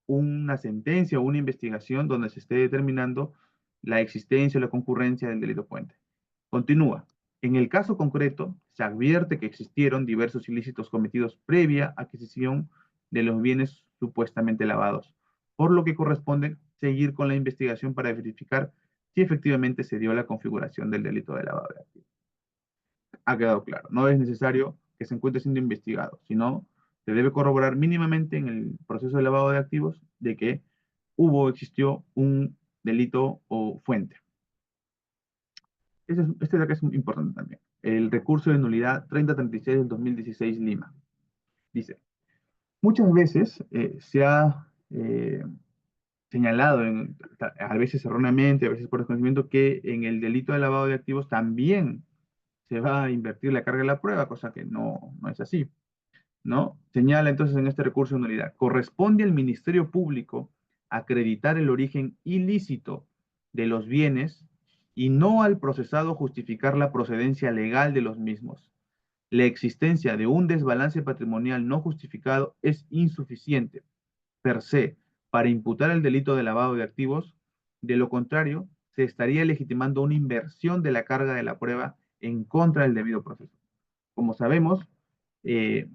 una sentencia o una investigación donde se esté determinando la existencia o la concurrencia del delito fuente. Continúa. En el caso concreto, se advierte que existieron diversos ilícitos cometidos previa adquisición de los bienes supuestamente lavados, por lo que corresponde seguir con la investigación para verificar si efectivamente se dio la configuración del delito de lavado de activos. Ha quedado claro, no es necesario que se encuentre siendo investigado, sino se debe corroborar mínimamente en el proceso de lavado de activos de que existió un delito o fuente. Este de acá es importante también. El recurso de nulidad 3036 del 2016 Lima. Dice, muchas veces se ha señalado, a veces erróneamente, a veces por desconocimiento, que en el delito de lavado de activos también se va a invertir la carga de la prueba, cosa que no es así, ¿no? Señala entonces en este recurso de nulidad, corresponde al Ministerio Público acreditar el origen ilícito de los bienes y no al procesado justificar la procedencia legal de los mismos. La existencia de un desbalance patrimonial no justificado es insuficiente per se para imputar el delito de lavado de activos. De lo contrario, se estaría legitimando una inversión de la carga de la prueba en contra del debido proceso. Como sabemos, eh,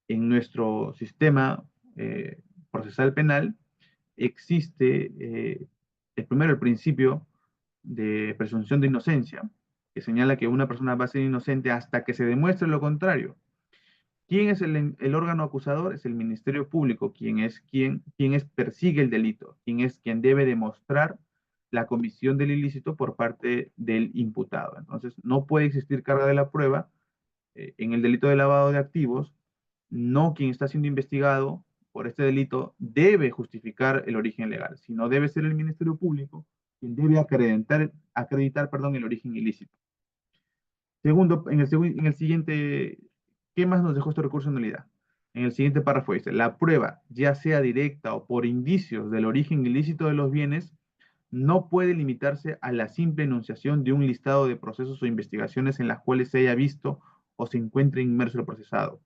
en nuestro sistema procesal penal existe primero el principio de presunción de inocencia, que señala que una persona va a ser inocente hasta que se demuestre lo contrario. ¿Quién es el órgano acusador? Es el Ministerio Público, quien persigue el delito, quien debe demostrar la comisión del ilícito por parte del imputado. Entonces, no puede existir carga de la prueba en el delito de lavado de activos. No, quien está siendo investigado por este delito debe justificar el origen legal, sino debe ser el Ministerio Público quien debe acreditar el origen ilícito. Segundo, en el siguiente, ¿qué más nos dejó este recurso de nulidad? En el siguiente párrafo dice, la prueba, ya sea directa o por indicios del origen ilícito de los bienes, no puede limitarse a la simple enunciación de un listado de procesos o investigaciones en las cuales se haya visto o se encuentre inmerso el procesado.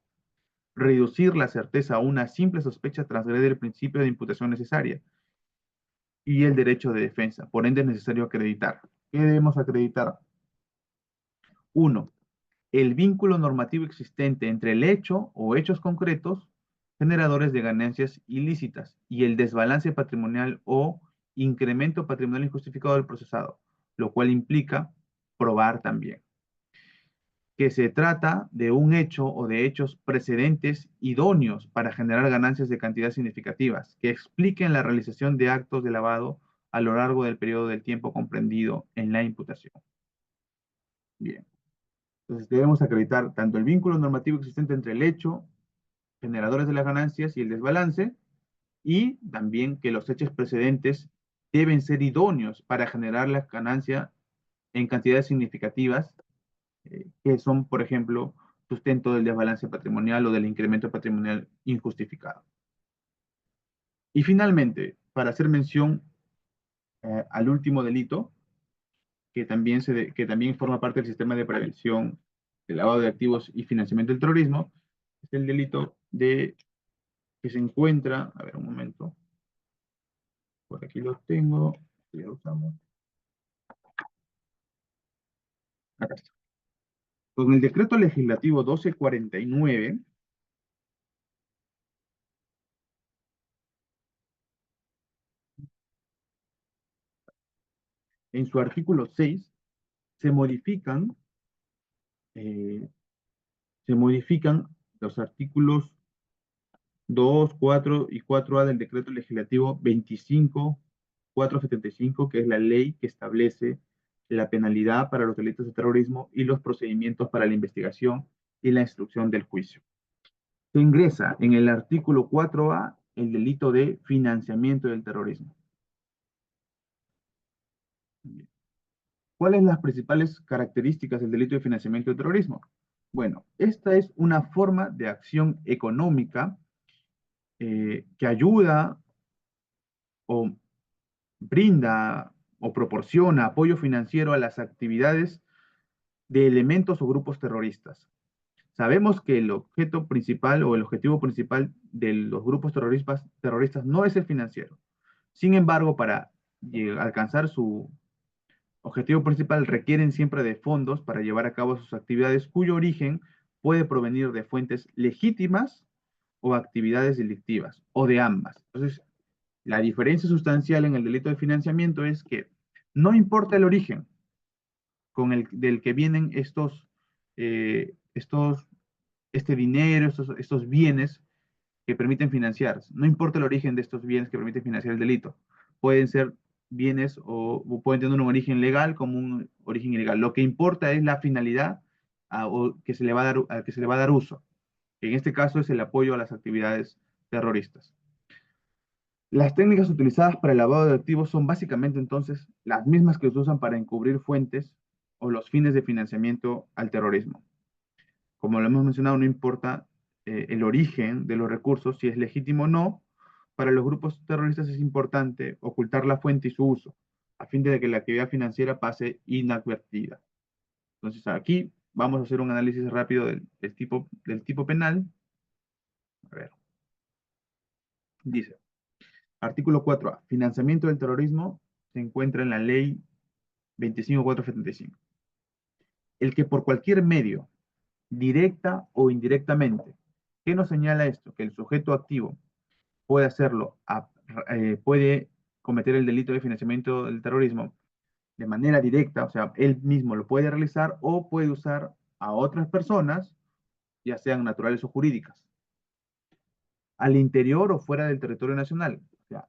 Reducir la certeza a una simple sospecha transgrede el principio de imputación necesaria y el derecho de defensa. Por ende, es necesario acreditar. ¿Qué debemos acreditar? Uno, el vínculo normativo existente entre el hecho o hechos concretos generadores de ganancias ilícitas y el desbalance patrimonial o incremento patrimonial injustificado del procesado, lo cual implica probar también que se trata de un hecho o de hechos precedentes idóneos para generar ganancias de cantidad significativas, que expliquen la realización de actos de lavado a lo largo del periodo del tiempo comprendido en la imputación. Bien. Entonces debemos acreditar tanto el vínculo normativo existente entre el hecho, generadores de las ganancias y el desbalance, y también que los hechos precedentes deben ser idóneos para generar la ganancia en cantidades significativas, que son, por ejemplo, sustento del desbalance patrimonial o del incremento patrimonial injustificado. Y finalmente, para hacer mención al último delito, que también forma parte del sistema de prevención de lavado de activos y financiamiento del terrorismo, es el delito que se encuentra, a ver un momento, por aquí lo tengo, ya lo usamos, acá está. Con el decreto legislativo 1249, en su artículo 6 se modifican, eh, se modifican los artículos 2, 4 y 4A del decreto legislativo 25.475, que es la ley que establece la penalidad para los delitos de terrorismo y los procedimientos para la investigación y la instrucción del juicio. Se ingresa en el artículo 4A el delito de financiamiento del terrorismo. ¿Cuáles son las principales características del delito de financiamiento del terrorismo? Bueno, esta es una forma de acción económica que ayuda o brinda o proporciona apoyo financiero a las actividades de elementos o grupos terroristas. Sabemos que el objeto principal o el objetivo principal de los grupos terroristas no es el financiero. Sin embargo, para alcanzar su objetivo principal requieren siempre de fondos para llevar a cabo sus actividades cuyo origen puede provenir de fuentes legítimas o actividades delictivas, o de ambas. Entonces, la diferencia sustancial en el delito de financiamiento es que no importa el origen del que vienen eh, estos, este dinero, estos bienes que permiten financiar. No importa el origen de estos bienes que permiten financiar el delito. Pueden ser bienes o pueden tener un origen legal como un origen ilegal. Lo que importa es la finalidad o que se le va a dar, a que se le va a dar uso. En este caso es el apoyo a las actividades terroristas. Las técnicas utilizadas para el lavado de activos son básicamente entonces las mismas que se usan para encubrir fuentes o los fines de financiamiento al terrorismo. Como lo hemos mencionado, no importa el origen de los recursos, si es legítimo o no, para los grupos terroristas es importante ocultar la fuente y su uso, a fin de que la actividad financiera pase inadvertida. Entonces aquí vamos a hacer un análisis rápido del tipo penal. A ver, dice, artículo 4A, financiamiento del terrorismo se encuentra en la ley 25.475. El que por cualquier medio, directa o indirectamente, ¿qué nos señala esto? Que el sujeto activo puede hacerlo, puede cometer el delito de financiamiento del terrorismo de manera directa, o sea, él mismo lo puede realizar o puede usar a otras personas, ya sean naturales o jurídicas, al interior o fuera del territorio nacional. O sea,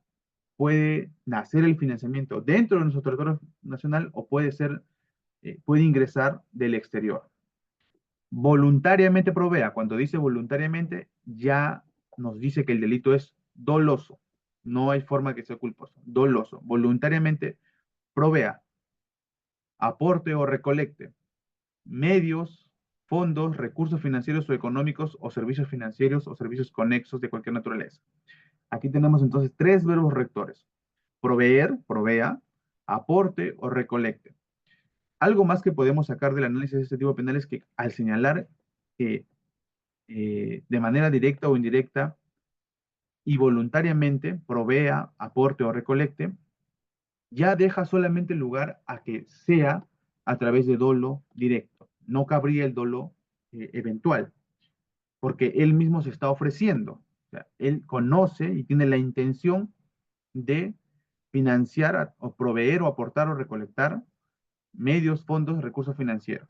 puede nacer el financiamiento dentro de nuestro territorio nacional o puede ingresar del exterior. Voluntariamente provea, cuando dice voluntariamente, ya nos dice que el delito es doloso. No hay forma que sea culposo. Doloso. Voluntariamente provea, aporte o recolecte medios, fondos, recursos financieros o económicos o servicios financieros o servicios conexos de cualquier naturaleza. Aquí tenemos entonces tres verbos rectores. Proveer, provea, aporte o recolecte. Algo más que podemos sacar del análisis de este tipo penal es que al señalar que de manera directa o indirecta y voluntariamente provea, aporte o recolecte, ya deja solamente lugar a que sea a través de dolo directo. No cabría el dolo eventual, porque él mismo se está ofreciendo. O sea, él conoce y tiene la intención de financiar o proveer o aportar o recolectar medios, fondos, recursos financieros,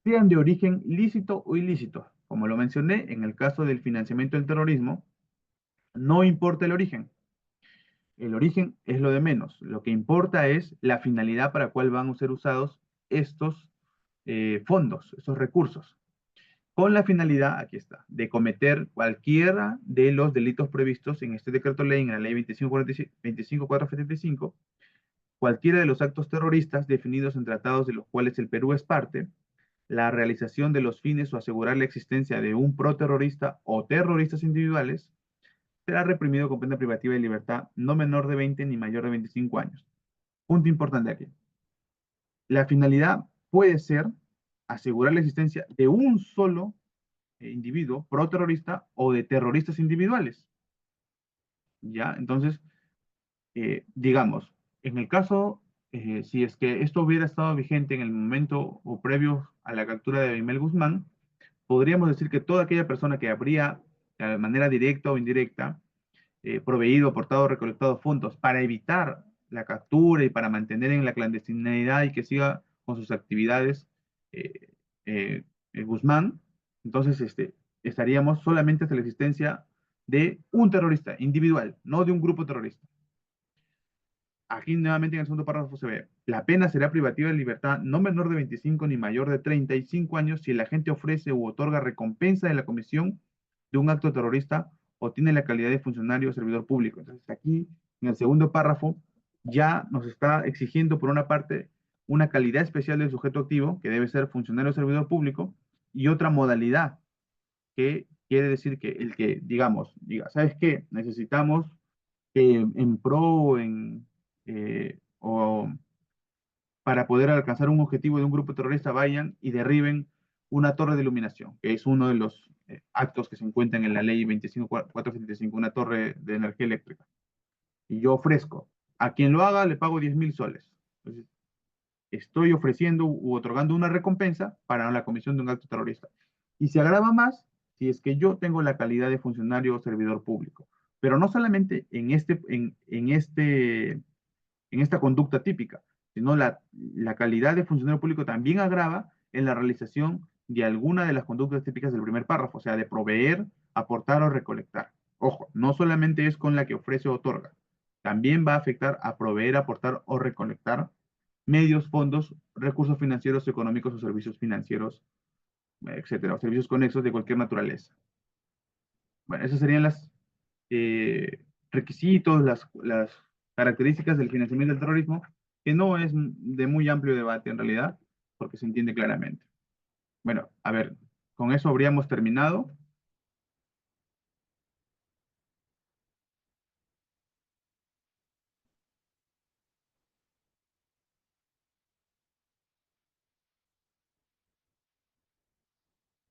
sean de origen lícito o ilícito. Como lo mencioné, en el caso del financiamiento del terrorismo, no importa el origen. El origen es lo de menos. Lo que importa es la finalidad para cual van a ser usados estos fondos, estos recursos. Con la finalidad, aquí está, de cometer cualquiera de los delitos previstos en este decreto ley, en la ley 25.475, cualquiera de los actos terroristas definidos en tratados de los cuales el Perú es parte, la realización de los fines o asegurar la existencia de un proterrorista o terroristas individuales, será reprimido con pena privativa de libertad no menor de 20 ni mayor de 25 años. Punto importante aquí. La finalidad puede ser asegurar la existencia de un solo individuo proterrorista o de terroristas individuales. ¿Ya? Entonces, digamos, en el caso, si es que esto hubiera estado vigente en el momento o previo a la captura de Aimel Guzmán, podríamos decir que toda aquella persona que habría, de manera directa o indirecta, proveído, aportado, recolectado fondos para evitar la captura y para mantener en la clandestinidad y que siga con sus actividades eh, Guzmán, entonces estaríamos solamente hasta la existencia de un terrorista individual, no de un grupo terrorista. Aquí nuevamente en el segundo párrafo se ve, la pena será privativa de libertad no menor de 25 ni mayor de 35 años si el agente ofrece u otorga recompensa de la comisión de un acto terrorista o tiene la calidad de funcionario o servidor público. Entonces aquí en el segundo párrafo ya nos está exigiendo por una parte una calidad especial del sujeto activo, que debe ser funcionario o servidor público, y otra modalidad, que quiere decir que el que, digamos, diga, ¿sabes qué? Necesitamos que en pro, o para poder alcanzar un objetivo de un grupo terrorista, vayan y derriben una torre de iluminación, que es uno de los actos que se encuentran en la ley 25475, una torre de energía eléctrica. Y yo ofrezco, a quien lo haga le pago 10.000 soles. Entonces, estoy ofreciendo u otorgando una recompensa para la comisión de un acto terrorista. Y se agrava más si es que yo tengo la calidad de funcionario o servidor público. Pero no solamente en esta conducta típica, sino la calidad de funcionario público también agrava en la realización de alguna de las conductas típicas del primer párrafo, o sea, de proveer, aportar o recolectar. Ojo, no solamente es con la que ofrece o otorga, también va a afectar a proveer, aportar o recolectar medios, fondos, recursos financieros, económicos o servicios financieros, etcétera, o servicios conexos de cualquier naturaleza. Bueno, esos serían los requisitos, las características del financiamiento del terrorismo, que no es de muy amplio debate en realidad, porque se entiende claramente. Bueno, a ver, con eso habríamos terminado.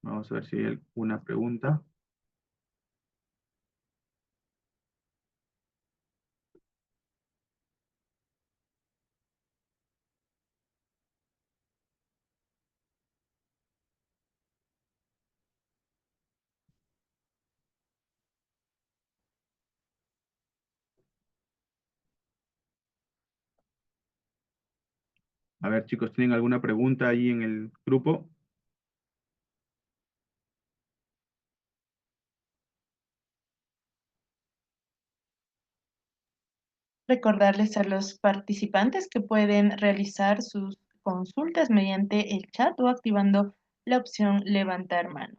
Vamos a ver si hay alguna pregunta. A ver, chicos, ¿tienen alguna pregunta ahí en el grupo? Recordarles a los participantes que pueden realizar sus consultas mediante el chat o activando la opción levantar mano.